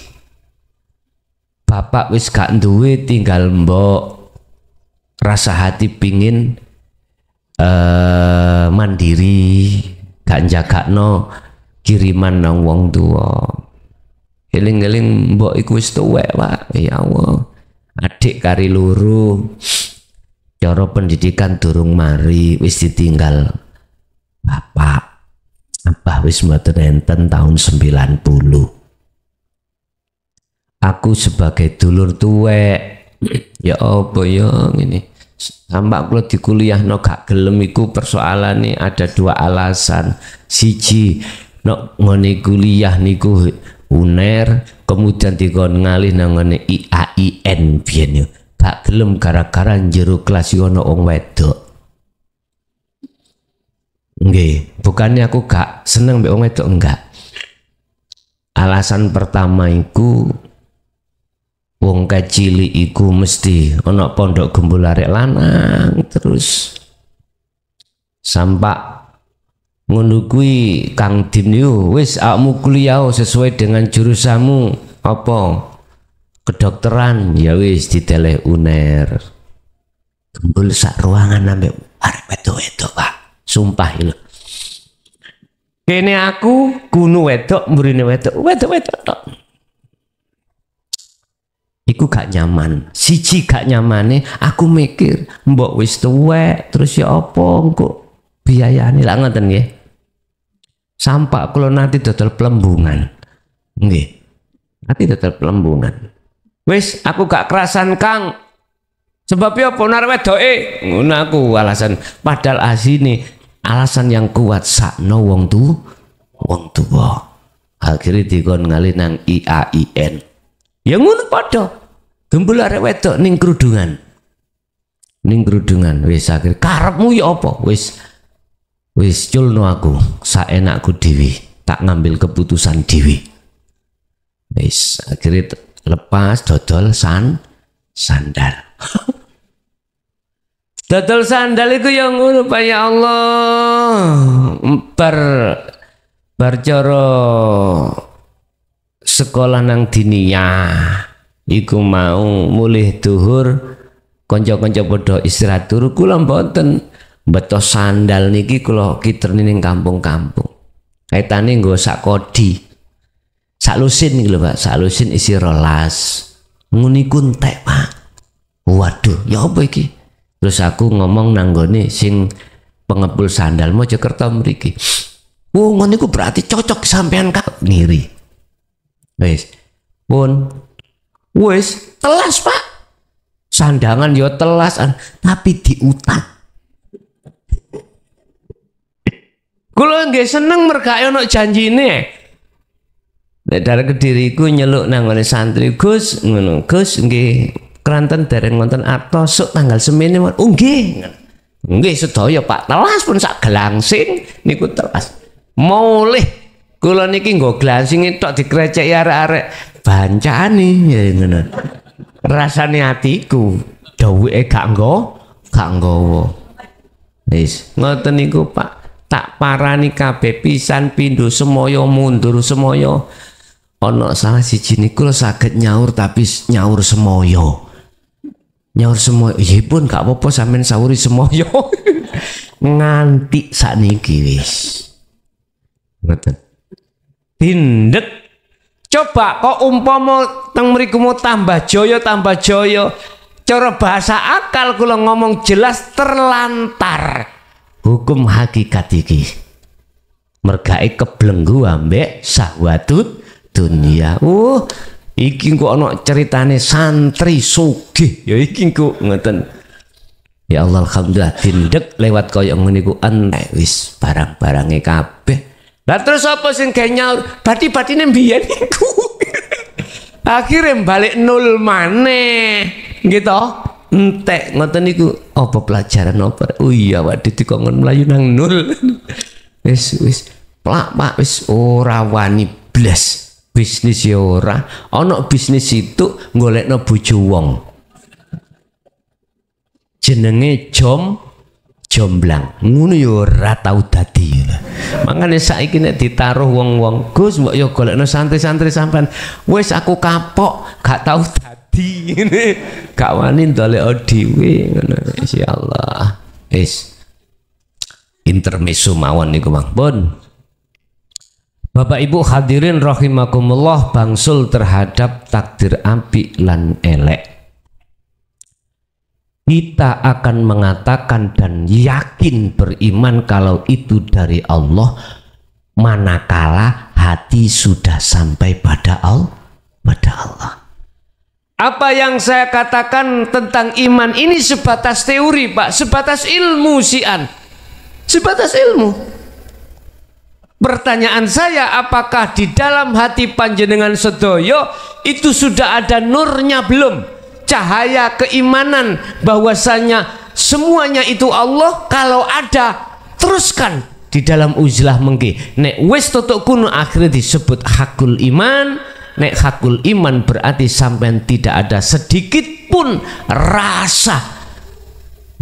bapak wis gak duwe tinggal mbok rasa hati pingin mandiri gak njagakno kiriman nang wong tua. Eling-eling mbok iku wis tuwek Pak. Ya Allah. Adik kari loro. Cara pendidikan durung mari wis ditinggal bapak. Abah wis mboten enten tahun 90. Aku sebagai dulur tuwek ya apa ya ngene. Sampak kula dikuliahno gak gelem iku persoalane ada 2 alasan. Siji, nek ngene kuliah niku UNER, kemudian dikon ngalih nang ngene IAIN biyen yo. Gak gelem gara-gara jero kelas yo ono wong wedok. Nggih, bukannya aku gak seneng mbek wong wedok, enggak. Alasan pertama iku wong kecil iku mesti ono pondok gembul arek lanang terus sampak ngono kuwi Kang Dim niku wis awakmu kuliah sesuai dengan jurusanmu apa kedokteran ya wis diteleh UNER gembul sak ruangan ambek arek wedok-wedok Pak sumpah lho kene aku kuno wedok mburine wedok tok iku gak nyaman. Siji gak nyamane aku mikir mbok wis tuwek terus ya apa engko biayane lak ngoten nggih. Sampak kula nanti dodol pelembungan. Nggih. Nanti dodol pelembungan. Wis aku gak kerasan Kang. Sebab ya apa nar wedoke ngono aku alasan padahal asine alasan yang kuat sakno wong tuwa. Akhirnya dikon ngalih nang IAIN. Ya ngono padha. Gembul arek wedok ning kerudungan. Wis akhir karepmu ya apa? Wis culno aku saenakku dhewe, tak ngambil keputusan dhewe. Wis akhirnya lepas dodol sandal. Dodol sandal iku ya ngono Pak ya Allah. Bar cara sekolah nang diniyah iku mau mulih duhur kanca-kanca padha istirahat turu kula mboten beto sandal niki kula kiterni ning kampung-kampung kaitane nggo sak kodi sak lusin iki lho Pak sak lusin isi 12 nguniku entek Pak waduh ya apa iki terus aku ngomong nang nggone sing pengepul sandal Mojokerto mriki ngono niku berarti cocok sampean Kak ngiri wis pun wis telas Pak sandangan yo telas tapi diutang kula nggih seneng mergake ono janjine nek dari Kediri ku nyeluk nang ngene santri Gus ngono Gus nggih kranten dereng wonten arta sok tanggal semene nggih sedaya Pak telas pun sak gelangsing niku telas mulih kula niki nggo glansing tok dikreceki arek-arek bancane ya ngono. Rasane atiku dawuke gak nggawa. Wis ngoten niku Pak. Tak parani kabeh pisan pindho semoyo mundur semoyo. Ana salah siji niku saged nyaur tapi nyaur semoyo. Nyaur semoyo pun gak apa-apa sampean sahuri semoyo. Nganti sakniki wis. Ngoten. Tindet coba kok umpama teng mriku mau tambah joyo Cara bahasa akal kula ngomong jelas terlantar hukum hakikat iki. Mergae keblenggu ambek syahwatut dunia. Iki kok ana ceritane santri sugih ya iki kok ngoten. Ya Allah alhamdulillah tindek lewat kaya ngene iku entek wis barang-barange kabeh. Lah terus apa sing gawe nyaur? Bati-batine mbiyen iku. Akhirnya balik nol maneh gitu. Entek ngoten niku apa pelajaran apa? Oh iya waduh dikongkon mlayu nang nol. Wis plak Pak wis ora wani blas. Bisnis ya ora ana bisnis itu golekno bojo wong. Jenenge jomblang. Ngono ya ora tau dadi. Makane saiki nek ditaruh wong-wong, Gus mbok yo golekno santri-santri sampean. Wis aku kapok, gak tau dadi. Ngene. Gak wani ndolek dhewe ngono. Insyaallah. Wis. Intermezzo mawon niku Mang. Pun. Bapak Ibu hadirin rahimakumullah, bangsul terhadap takdir apik lan elek. Kita akan mengatakan dan yakin beriman kalau itu dari Allah manakala hati sudah sampai pada Allah. Apa yang saya katakan tentang iman ini sebatas teori Pak, sebatas ilmu sian, sebatas ilmu. Pertanyaan saya, apakah di dalam hati panjenengan sedoyo itu sudah ada nurnya belum? Cahaya keimanan bahwasanya semuanya itu Allah. Kalau ada, teruskan di dalam uzlah mengki. Nek wis tutuk kuno akhirnya disebut hakul iman. Nek hakul iman berarti sampai tidak ada sedikit pun rasa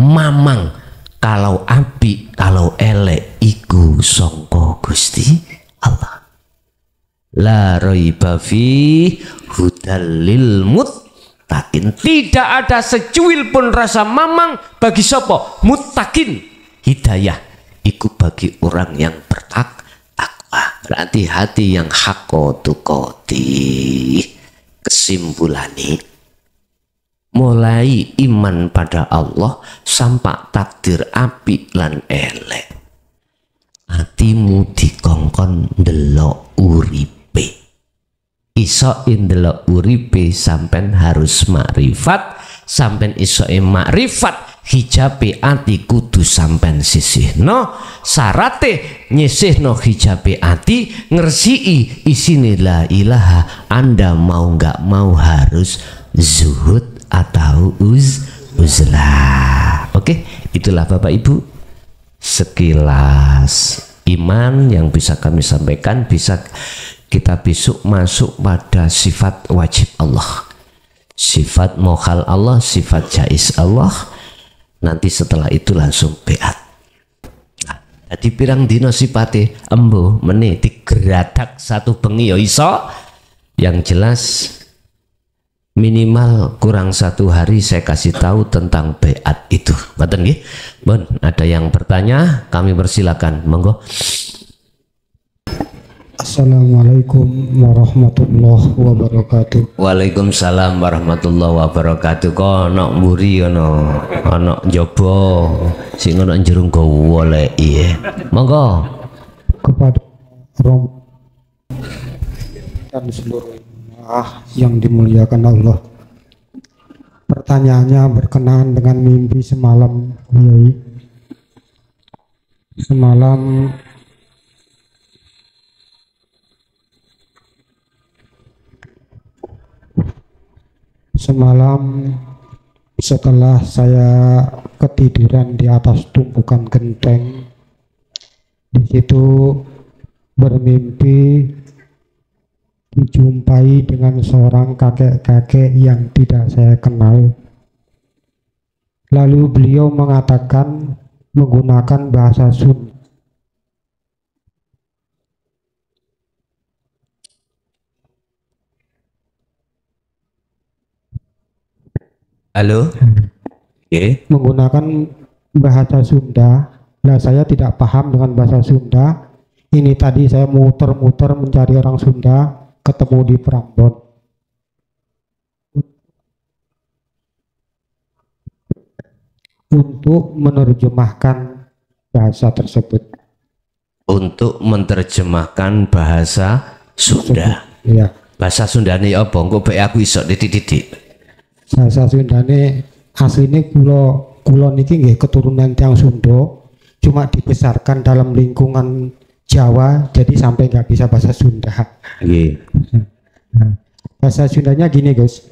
mamang. Kalau api, kalau elek iku sangka Gusti Allah. La raiba fi hudalil muttaqin. Tidak ada secuil pun rasa mamang bagi sapa? Muttaqin. Hidayah iku bagi orang yang bertakwa. Berarti hati yang haqqatuqati. Kesimpulannya mulai iman pada Allah sampai takdir apik lan elek. Hatimu dikongkon ndelok uripe. Iso ndelok uripe sampean harus makrifat, sampean iso makrifat hijabe ati kudu sampean sisihno. Sarate nyisihno hijabe ati ngresiki isine la ilaha. Anda mau nggak mau harus zuhud atau uzlah. Oke, itulah Bapak Ibu sekilas iman yang bisa kami sampaikan. Bisa kita besok masuk pada sifat wajib Allah, sifat mokhal Allah, sifat jais Allah. Nanti setelah itu langsung beat. Nah, jadi pirang dino sifate embo meneh digeradak satu bengi ya iso. Yang jelas minimal kurang 1 hari saya kasih tahu tentang beat itu. Ngoten nggih? Bon, ada yang bertanya, kami persilakan. Monggo. Assalamualaikum warahmatullahi wabarakatuh. Waalaikumsalam warahmatullahi wabarakatuh. Kok ana mburi ana njaba sing ana njero golek iya. Monggo. Kepada Rom dan seluruh yang dimuliakan Allah. Pertanyaannya berkenaan dengan mimpi semalam, Kiai. Semalam setelah saya ketiduran di atas tumpukan genteng, di situ bermimpi dijumpai dengan seorang kakek-kakek yang tidak saya kenal. Lalu beliau mengatakan menggunakan bahasa Sunda. Halo. Oke. Menggunakan bahasa Sunda. Nah, saya tidak paham dengan bahasa Sunda. Ini tadi saya muter-muter mencari orang Sunda, ketemu di Prambon. untuk menerjemahkan bahasa tersebut. Untuk menerjemahkan bahasa Sunda. Iya. Bahasa Sundane apa? Engko bae aku iso titik-titik. Bahasa Sundane aslinya kulo niki nggih keturunan tiang Sunda, cuma dibesarkan dalam lingkungan Jawa, jadi sampai nggak bisa bahasa Sunda. Nggih. Nah, bahasa Sundanya gini guys,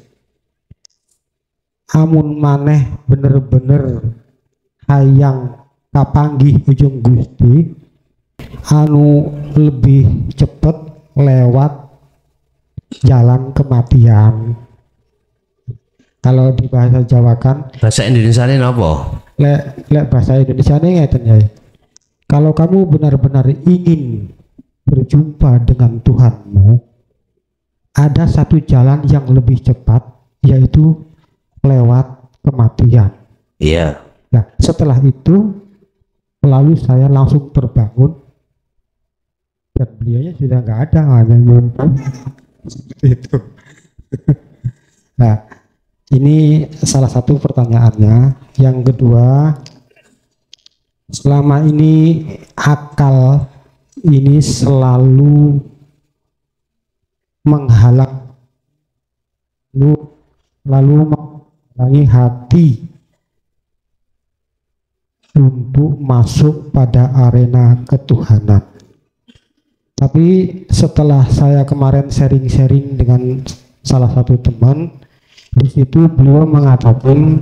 amun maneh bener-bener hayang kapanggih ujung Gusti, anu lebih cepet lewat jalan kematian. Kalau di bahasa Jawa kan, Bahasa Indonesia ini apa? lek bahasa Indonesia ini ngeten ya. Kalau kamu benar-benar ingin berjumpa dengan Tuhanmu, ada satu jalan yang lebih cepat, yaitu lewat kematian. Iya. Nah, setelah itu, lalu saya langsung terbangun, dan beliaunya sudah nggak ada, hanya mimpi. Itu. Nah, ini salah satu pertanyaannya. Yang kedua, selama ini akal ini selalu menghalang, lalu menghalangi hati untuk masuk pada arena ketuhanan. Tapi setelah saya kemarin sharing-sharing dengan salah satu teman, di situ beliau mengatakan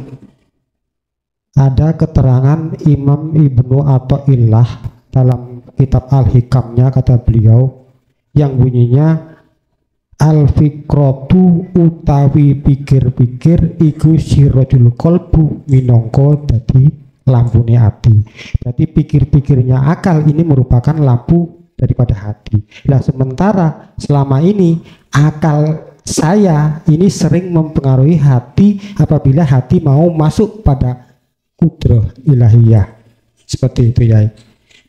ada keterangan Imam Ibnu Athaillah dalam kitab Al-Hikamnya, kata beliau, yang bunyinya al-fikratu utawi pikir-pikir iku sirajul qalbu minangka dadi lampune hati. Jadi pikir-pikirnya akal ini merupakan lampu daripada hati. Nah, sementara selama ini akal saya ini sering mempengaruhi hati apabila hati mau masuk pada kudrah ilahiyah. Seperti itu ya.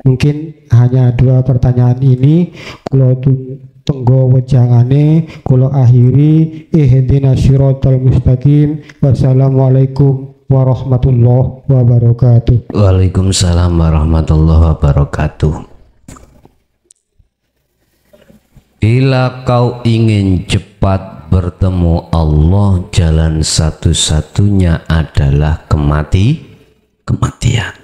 Mungkin hanya dua pertanyaan ini kalau tenggo wejangane kula akhiri ihdinas siratal mustaqim. Wassalamualaikum warahmatullahi wabarakatuh. Waalaikumsalam warahmatullahi wabarakatuh. Bila kau ingin cepat bertemu Allah, jalan satu-satunya adalah kematian.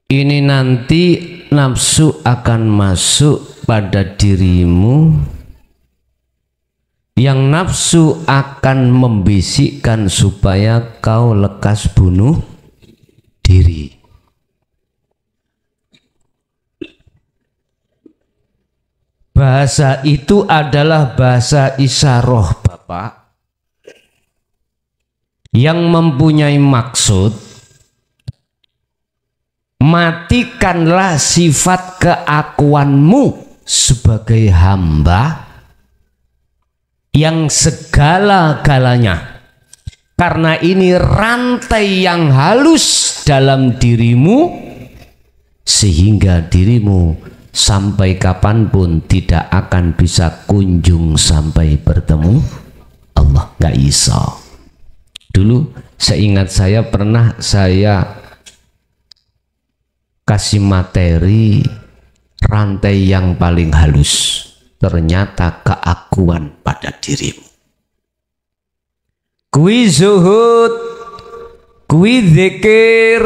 Ini nanti nafsu akan masuk pada dirimu, yang nafsu akan membisikkan supaya kau lekas bunuh diri. Bahasa itu adalah bahasa isyarah Bapak, yang mempunyai maksud matikanlah sifat keakuanmu sebagai hamba yang segala-galanya, karena ini rantai yang halus dalam dirimu sehingga dirimu sampai kapanpun tidak akan bisa kunjung sampai bertemu Allah. Nggak iso. Dulu seingat saya pernah saya kasih materi rantai yang paling halus, ternyata keakuan pada dirimu. Kui zuhud, kui zikir,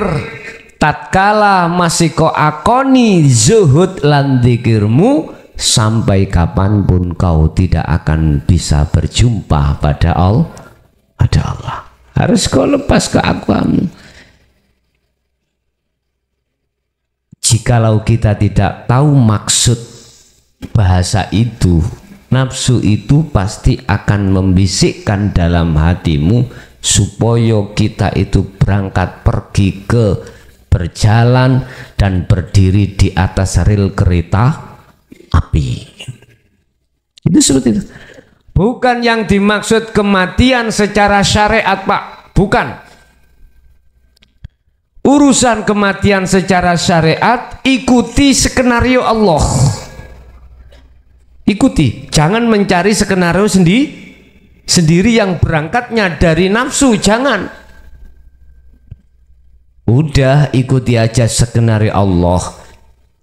tatkala masih kau akoni zuhud lan zikirmu, sampai kapanpun kau tidak akan bisa berjumpa pada Allah. Harus kau lepas keakuanmu. Jikalau kita tidak tahu maksud bahasa itu, nafsu itu pasti akan membisikkan dalam hatimu supaya kita itu berangkat pergi ke berjalan dan berdiri di atas rel kereta api. Itu seperti itu. Bukan yang dimaksud kematian secara syariat, Pak. Bukan. Urusan kematian secara syariat, ikuti skenario Allah. Ikuti, jangan mencari skenario sendiri yang berangkatnya dari nafsu, jangan. Udah ikuti aja skenario Allah.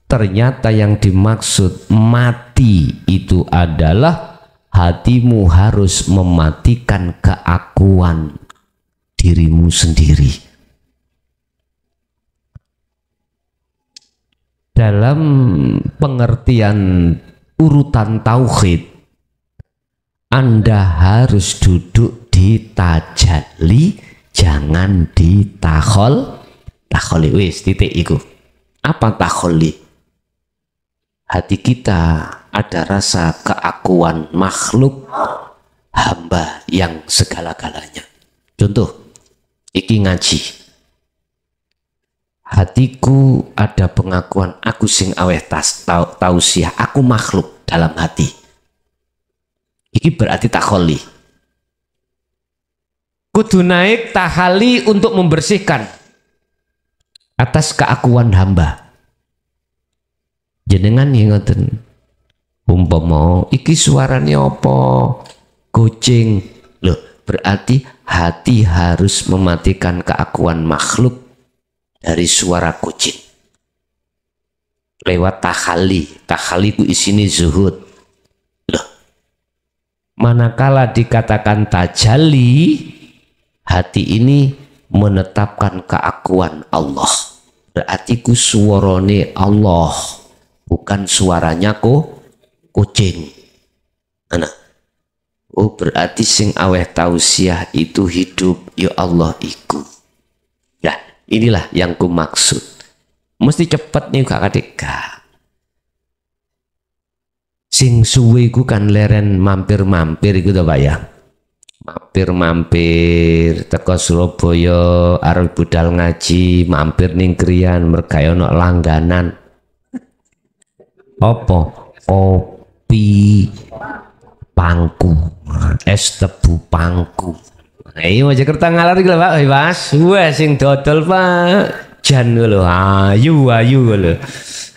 Ternyata yang dimaksud mati itu adalah hatimu harus mematikan keakuan dirimu sendiri. Dalam pengertian urutan tauhid, Anda harus duduk di tajalli, jangan di takholi. Wis titik iku. Apa takholi? Hati kita ada rasa keakuan makhluk hamba yang segala-galanya. Contoh, iki ngaji. Hatiku ada pengakuan aku sing aweh tausiah, aku makhluk dalam hati. Iki berarti takholi. Kudu naik tahali untuk membersihkan atas keakuan hamba. Jenengan ngoten. Umpama iki suaranya apa? Kucing. Loh, berarti hati harus mematikan keakuan makhluk dari suara kucing lewat tahali ku isini zuhud. Loh, manakala dikatakan tajalli, hati ini menetapkan keakuan Allah, berarti ku suarane Allah, bukan suaranya kucing. Nah, oh berarti sing aweh tausiah itu hidup ya Allah iku. Inilah yang ku maksud. Mesti cepet nih kak kadeka. Sing suwe ku kan leren mampir-mampir iku to Pak ya. Mampir-mampir teko Surabaya arep budal ngaji, mampir ning Kriyan mergawe ono langganan. Apa? Kopi pangku, es tebu pangku. Ayo Jakarta ngalar iki lho Pak, Mas. Wah sing dodol Pak. Jan lho, ayu lho.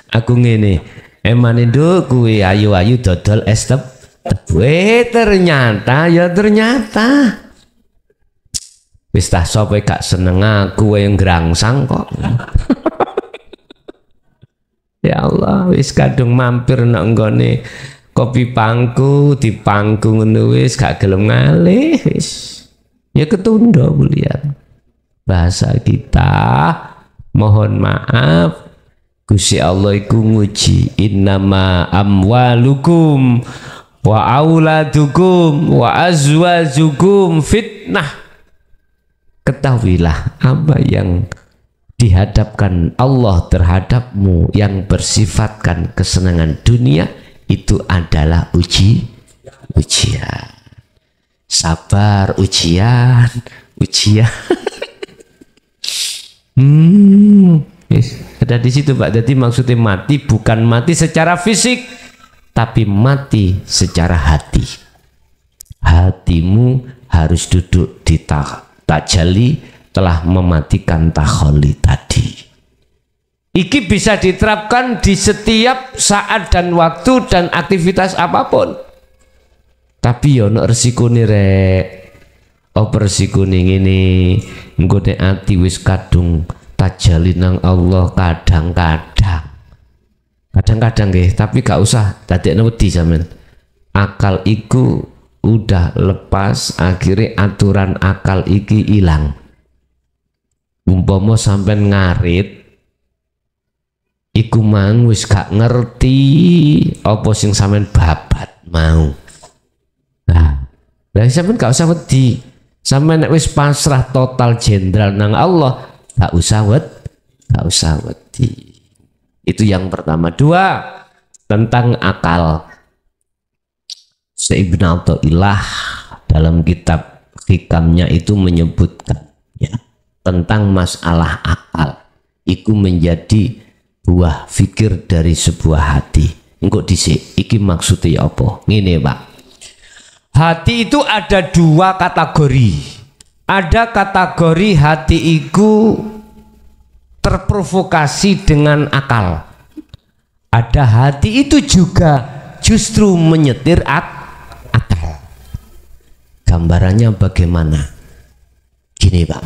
Aku ngene, emane nduk kuwi ayu dodol es tebu. Ternyata wis tah sapa gak seneng aku yang grangsang kok. Ya Allah, wis kadung mampir nang nggone kopi pangku, dipangku ngono wis gak gelem ngalih wis. Ya ketunda bulian bahasa kita. Mohon maaf, Gusti Allah iku nguji, innama amwalukum wa auladukum wa azwajukum fitnah. Ketahuilah apa yang dihadapkan Allah terhadapmu yang bersifatkan kesenangan dunia itu adalah ujian. Sabar, ujian. Ada di situ Pak. Jadi maksudnya mati bukan mati secara fisik, tapi mati secara hati. Hatimu harus duduk di tajalli, telah mematikan takholi tadi. Iki bisa diterapkan di setiap saat dan waktu dan aktivitas apapun. Tapi yo ono resikone rek. Apa resikone ngene? Engko nek ati wis kadung tajalli nang Allah kadang-kadang nggih, tapi gak usah dadekno wedi sampean. Akal iku udah lepas, akhirnya aturan akal iki ilang. Umpama sampean ngarit iku mang wis gak ngerti apa sing sampean babat mau. Nah, sampean gak usah wedi. Sampean nek wis pasrah total jenderal nang Allah, gak usah wedi. Itu yang pertama. Dua, tentang akal. Ibnu Athaillah dalam kitab hikamnya itu menyebutkan ya, tentang masalah akal. Iku menjadi buah fikir dari sebuah hati. Engko dhisik iki maksudnya apa? Ngene, Pak. Hati itu ada dua kategori. Ada kategori hati itu terprovokasi dengan akal. Ada hati itu juga justru menyetir akal. Gambarannya bagaimana? Gini Pak,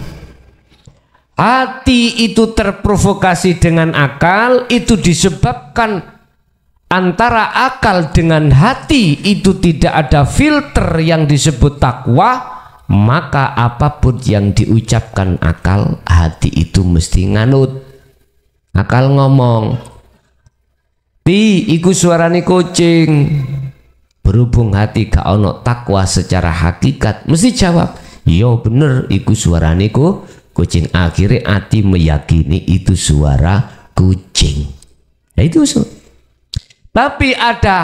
hati itu terprovokasi dengan akal, itu disebabkan antara akal dengan hati itu tidak ada filter yang disebut takwa, maka apapun yang diucapkan akal, hati itu mesti nganut. Akal ngomong, "Pi, iku suarane kucing." Berhubung hati gak ono takwa secara hakikat, mesti jawab, "Yo bener, iku suarane kucing." Akhirnya hati meyakini itu suara kucing. Nah itu usul. Tapi ada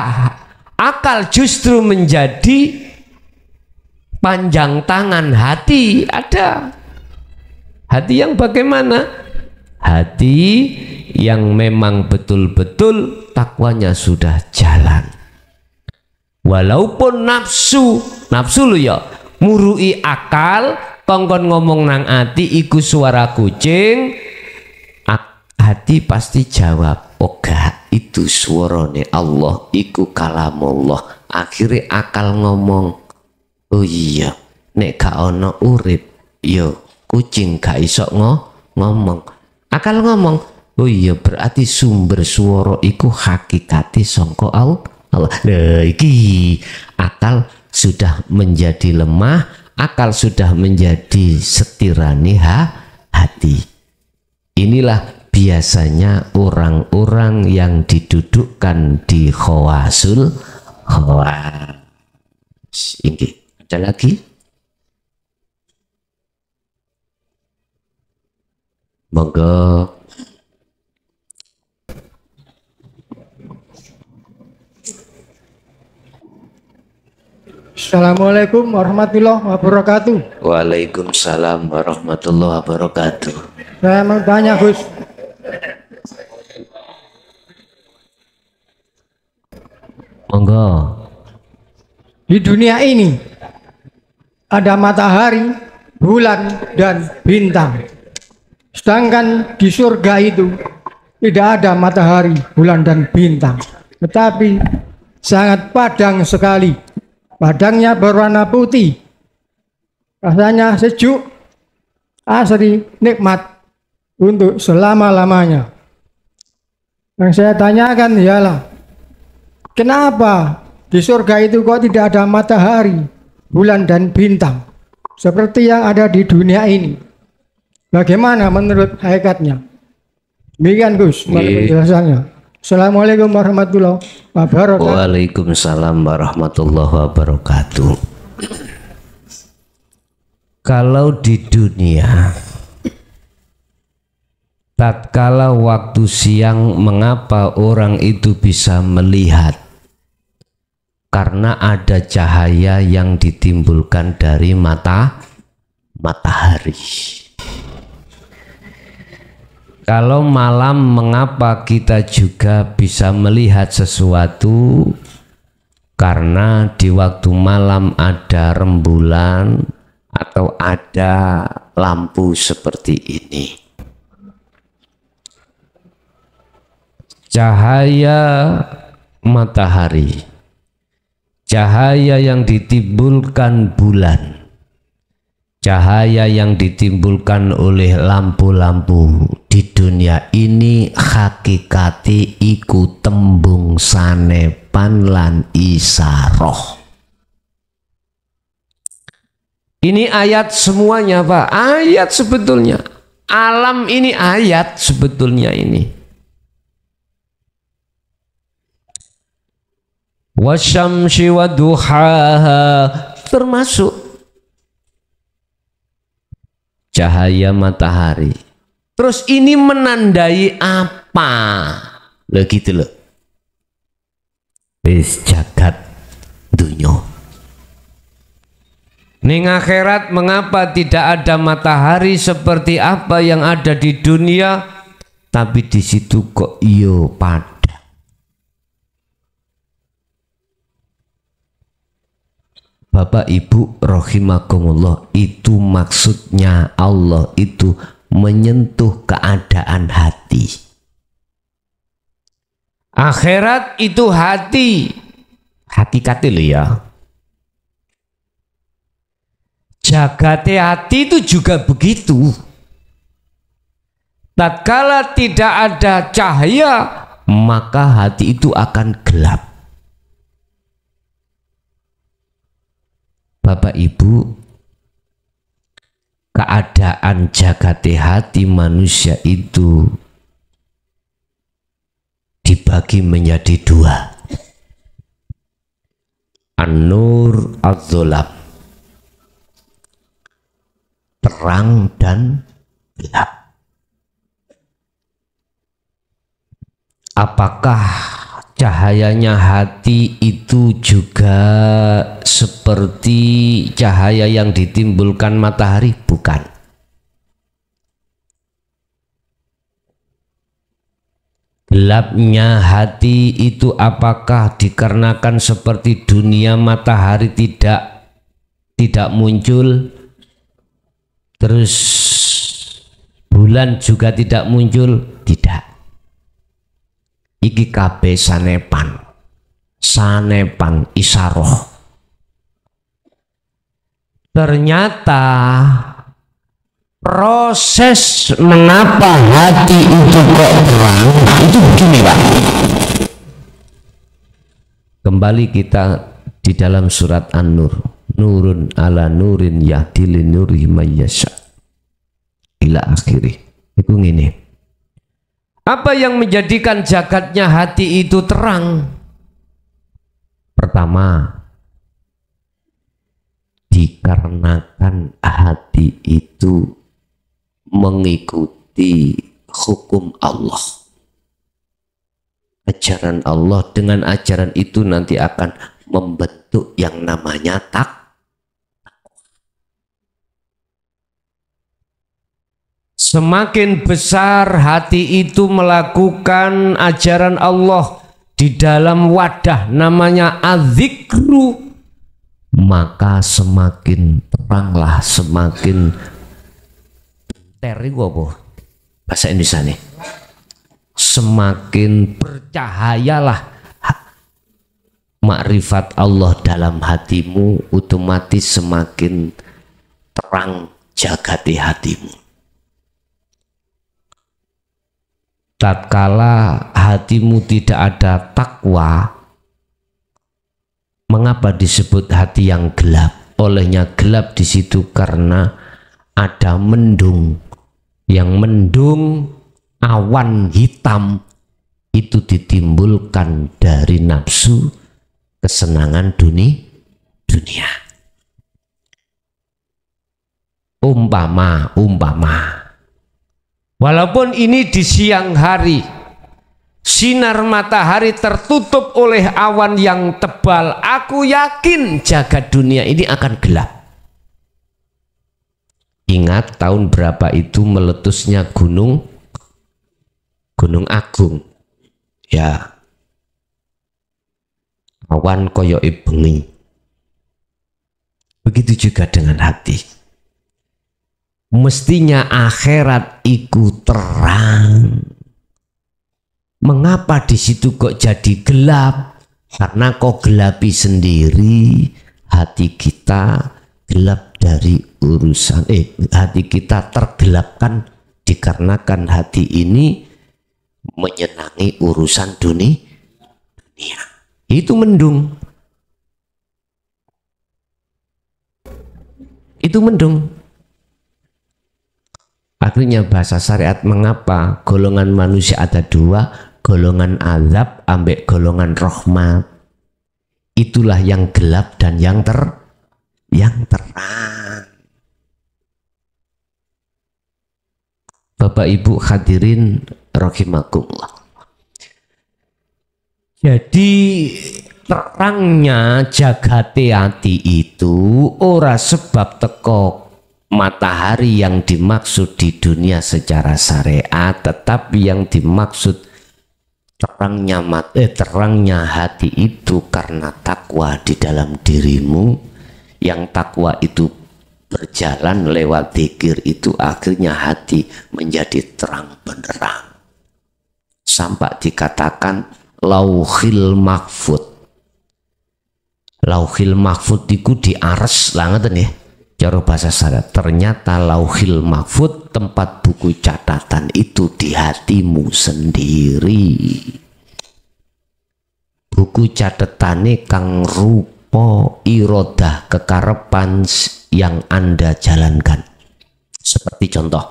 akal justru menjadi panjang tangan hati. Ada hati yang bagaimana? Hati yang memang betul-betul takwanya sudah jalan. Walaupun nafsu lu ya murui akal, kongkon ngomong nang hati iku suara kucing, hati pasti jawab, "Oga, itu suarane Allah, iku kalamullah." Akhirnya akal ngomong, "Oh iya, nek gak ono urip, yo kucing gak iso ngomong." Akal ngomong, "Oh iya, berarti sumber suara iku hakikati sangka Allah." Nah, iki akal sudah menjadi lemah, akal sudah menjadi setirani hati. Inilah biasanya orang-orang yang didudukkan di khawasul khawas. Ini ada lagi? Monggo. Assalamualaikum warahmatullahi wabarakatuh. Waalaikumsalam warahmatullahi wabarakatuh. Saya mau tanya, Gus. Monggo. Di dunia ini ada matahari, bulan, dan bintang. Sedangkan di surga itu tidak ada matahari, bulan, dan bintang. Tetapi sangat padang sekali. Padangnya berwarna putih, rasanya sejuk, asri, nikmat untuk selama-lamanya. Yang saya tanyakan ialah, kenapa di surga itu kok tidak ada matahari, bulan, dan bintang seperti yang ada di dunia ini? Bagaimana menurut hakikatnya? Demikian Gus, penjelasannya. Assalamualaikum warahmatullahi wabarakatuh. Waalaikumsalam warahmatullahi wabarakatuh. Kalau di dunia, tatkala waktu siang, mengapa orang itu bisa melihat? Karena ada cahaya yang ditimbulkan dari matahari. Kalau malam, mengapa kita juga bisa melihat sesuatu? Karena di waktu malam ada rembulan atau ada lampu seperti ini. Cahaya matahari, cahaya yang ditimbulkan bulan, cahaya yang ditimbulkan oleh lampu-lampu di dunia ini hakikati iku tembung sanepan lan isaroh. Ini ayat semuanya Pak, ayat sebetulnya. Alam ini ayat sebetulnya ini. Wasyamsi waduhaha termasuk cahaya matahari. Terus ini menandai apa? Loh gitu loh. Wis jagat dunya. Ning akhirat mengapa tidak ada matahari seperti apa yang ada di dunia? Tapi di situ kok iyo pada. Bapak Ibu rahimakumullah, itu maksudnya Allah itu menyentuh keadaan hati. Akhirat itu hati, hakikatnya loh ya. Jagate hati itu juga begitu. Tatkala tidak ada cahaya, maka hati itu akan gelap. Bapak Ibu, keadaan jagate hati manusia itu dibagi menjadi dua, an-nur az-zulam, terang dan gelap. Apakah cahayanya hati itu juga seperti cahaya yang ditimbulkan matahari? Bukan. Gelapnya hati itu apakah dikarenakan seperti dunia matahari tidak muncul, terus bulan juga tidak muncul? Tidak. Iki kabeh sanepan isaroh. Ternyata proses mengapa hati itu kok terang itu begini, Pak. Kembali kita di dalam surat An-Nur, nurun ala nurin yahdili nuri mayyasha ila akhiri. Itu ngene. Apa yang menjadikan jagatnya hati itu terang? Pertama, dikarenakan hati itu mengikuti hukum Allah, ajaran Allah. Dengan ajaran itu nanti akan membentuk yang namanya takwa. Semakin besar hati itu melakukan ajaran Allah di dalam wadah namanya az-zikru, maka semakin teranglah, semakin bahasa Indonesia nih, semakin bercahayalah makrifat Allah dalam hatimu, otomatis semakin terang jagati hatimu. Tatkala hatimu tidak ada takwa, mengapa disebut hati yang gelap? Olehnya gelap di situ karena ada mendung. Yang mendung, awan hitam itu ditimbulkan dari nafsu kesenangan dunia. Umpama walaupun ini di siang hari, sinar matahari tertutup oleh awan yang tebal, aku yakin jagat dunia ini akan gelap. Ingat tahun berapa itu meletusnya Gunung Agung? Ya, awan koyo bengi. Begitu juga dengan hati. Mestinya akhirat iku terang. Mengapa di situ kok jadi gelap? Karena kok gelapi sendiri hati kita, gelap dari urusan hati kita tergelapkan dikarenakan hati ini menyenangi urusan dunia. Itu mendung. Akhirnya bahasa syariat mengapa golongan manusia ada dua, golongan azab ambek golongan rahmat. Itulah yang gelap dan yang terang. Bapak Ibu hadirin rahimakumullah. Jadi terangnya jagate hati itu ora sebab teko matahari yang dimaksud di dunia secara syariat, tetapi yang dimaksud terangnya hati itu karena takwa di dalam dirimu. Yang takwa itu berjalan lewat zikir itu, akhirnya hati menjadi terang benderang sampai dikatakan lauhil mahfud. Lauhil mahfud itu diares lah, ngeten ya, Cara bahasa syarat, ternyata lauhil mahfud, tempat buku catatan itu di hatimu sendiri. Buku catatane kang rupa irodah kekarepan yang Anda jalankan. Seperti contoh,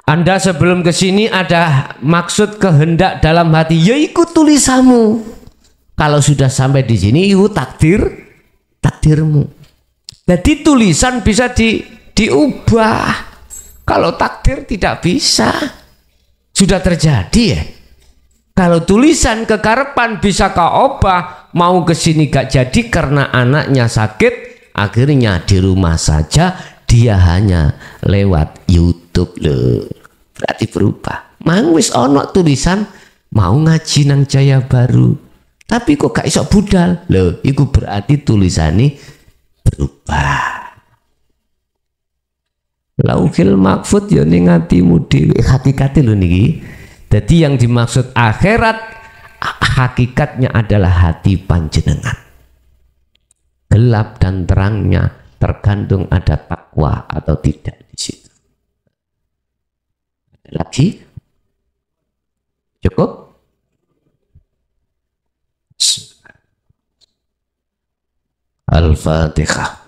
Anda sebelum ke sini ada maksud kehendak dalam hati, ya ikut tulisanmu. Kalau sudah sampai di sini, itu takdirmu. Jadi tulisan bisa diubah. Kalau takdir tidak bisa. Sudah terjadi ya. Kalau tulisan kekarepan bisa kau ubah, mau kesini gak jadi karena anaknya sakit, akhirnya di rumah saja, dia hanya lewat YouTube loh. Berarti berubah. Mang wis ono tulisan mau ngaji nang Jaya Baru, tapi kok gak iso budal loh. Itu berarti tulisannya berubah. Lauhil mahfud ya ning atimu dhewe, hakikate lho niki. Jadi yang dimaksud akhirat hakikatnya adalah hati panjenengan. Gelap dan terangnya tergantung ada takwa atau tidak di situ. Ada lagi? Cukup? Al-Fatihah.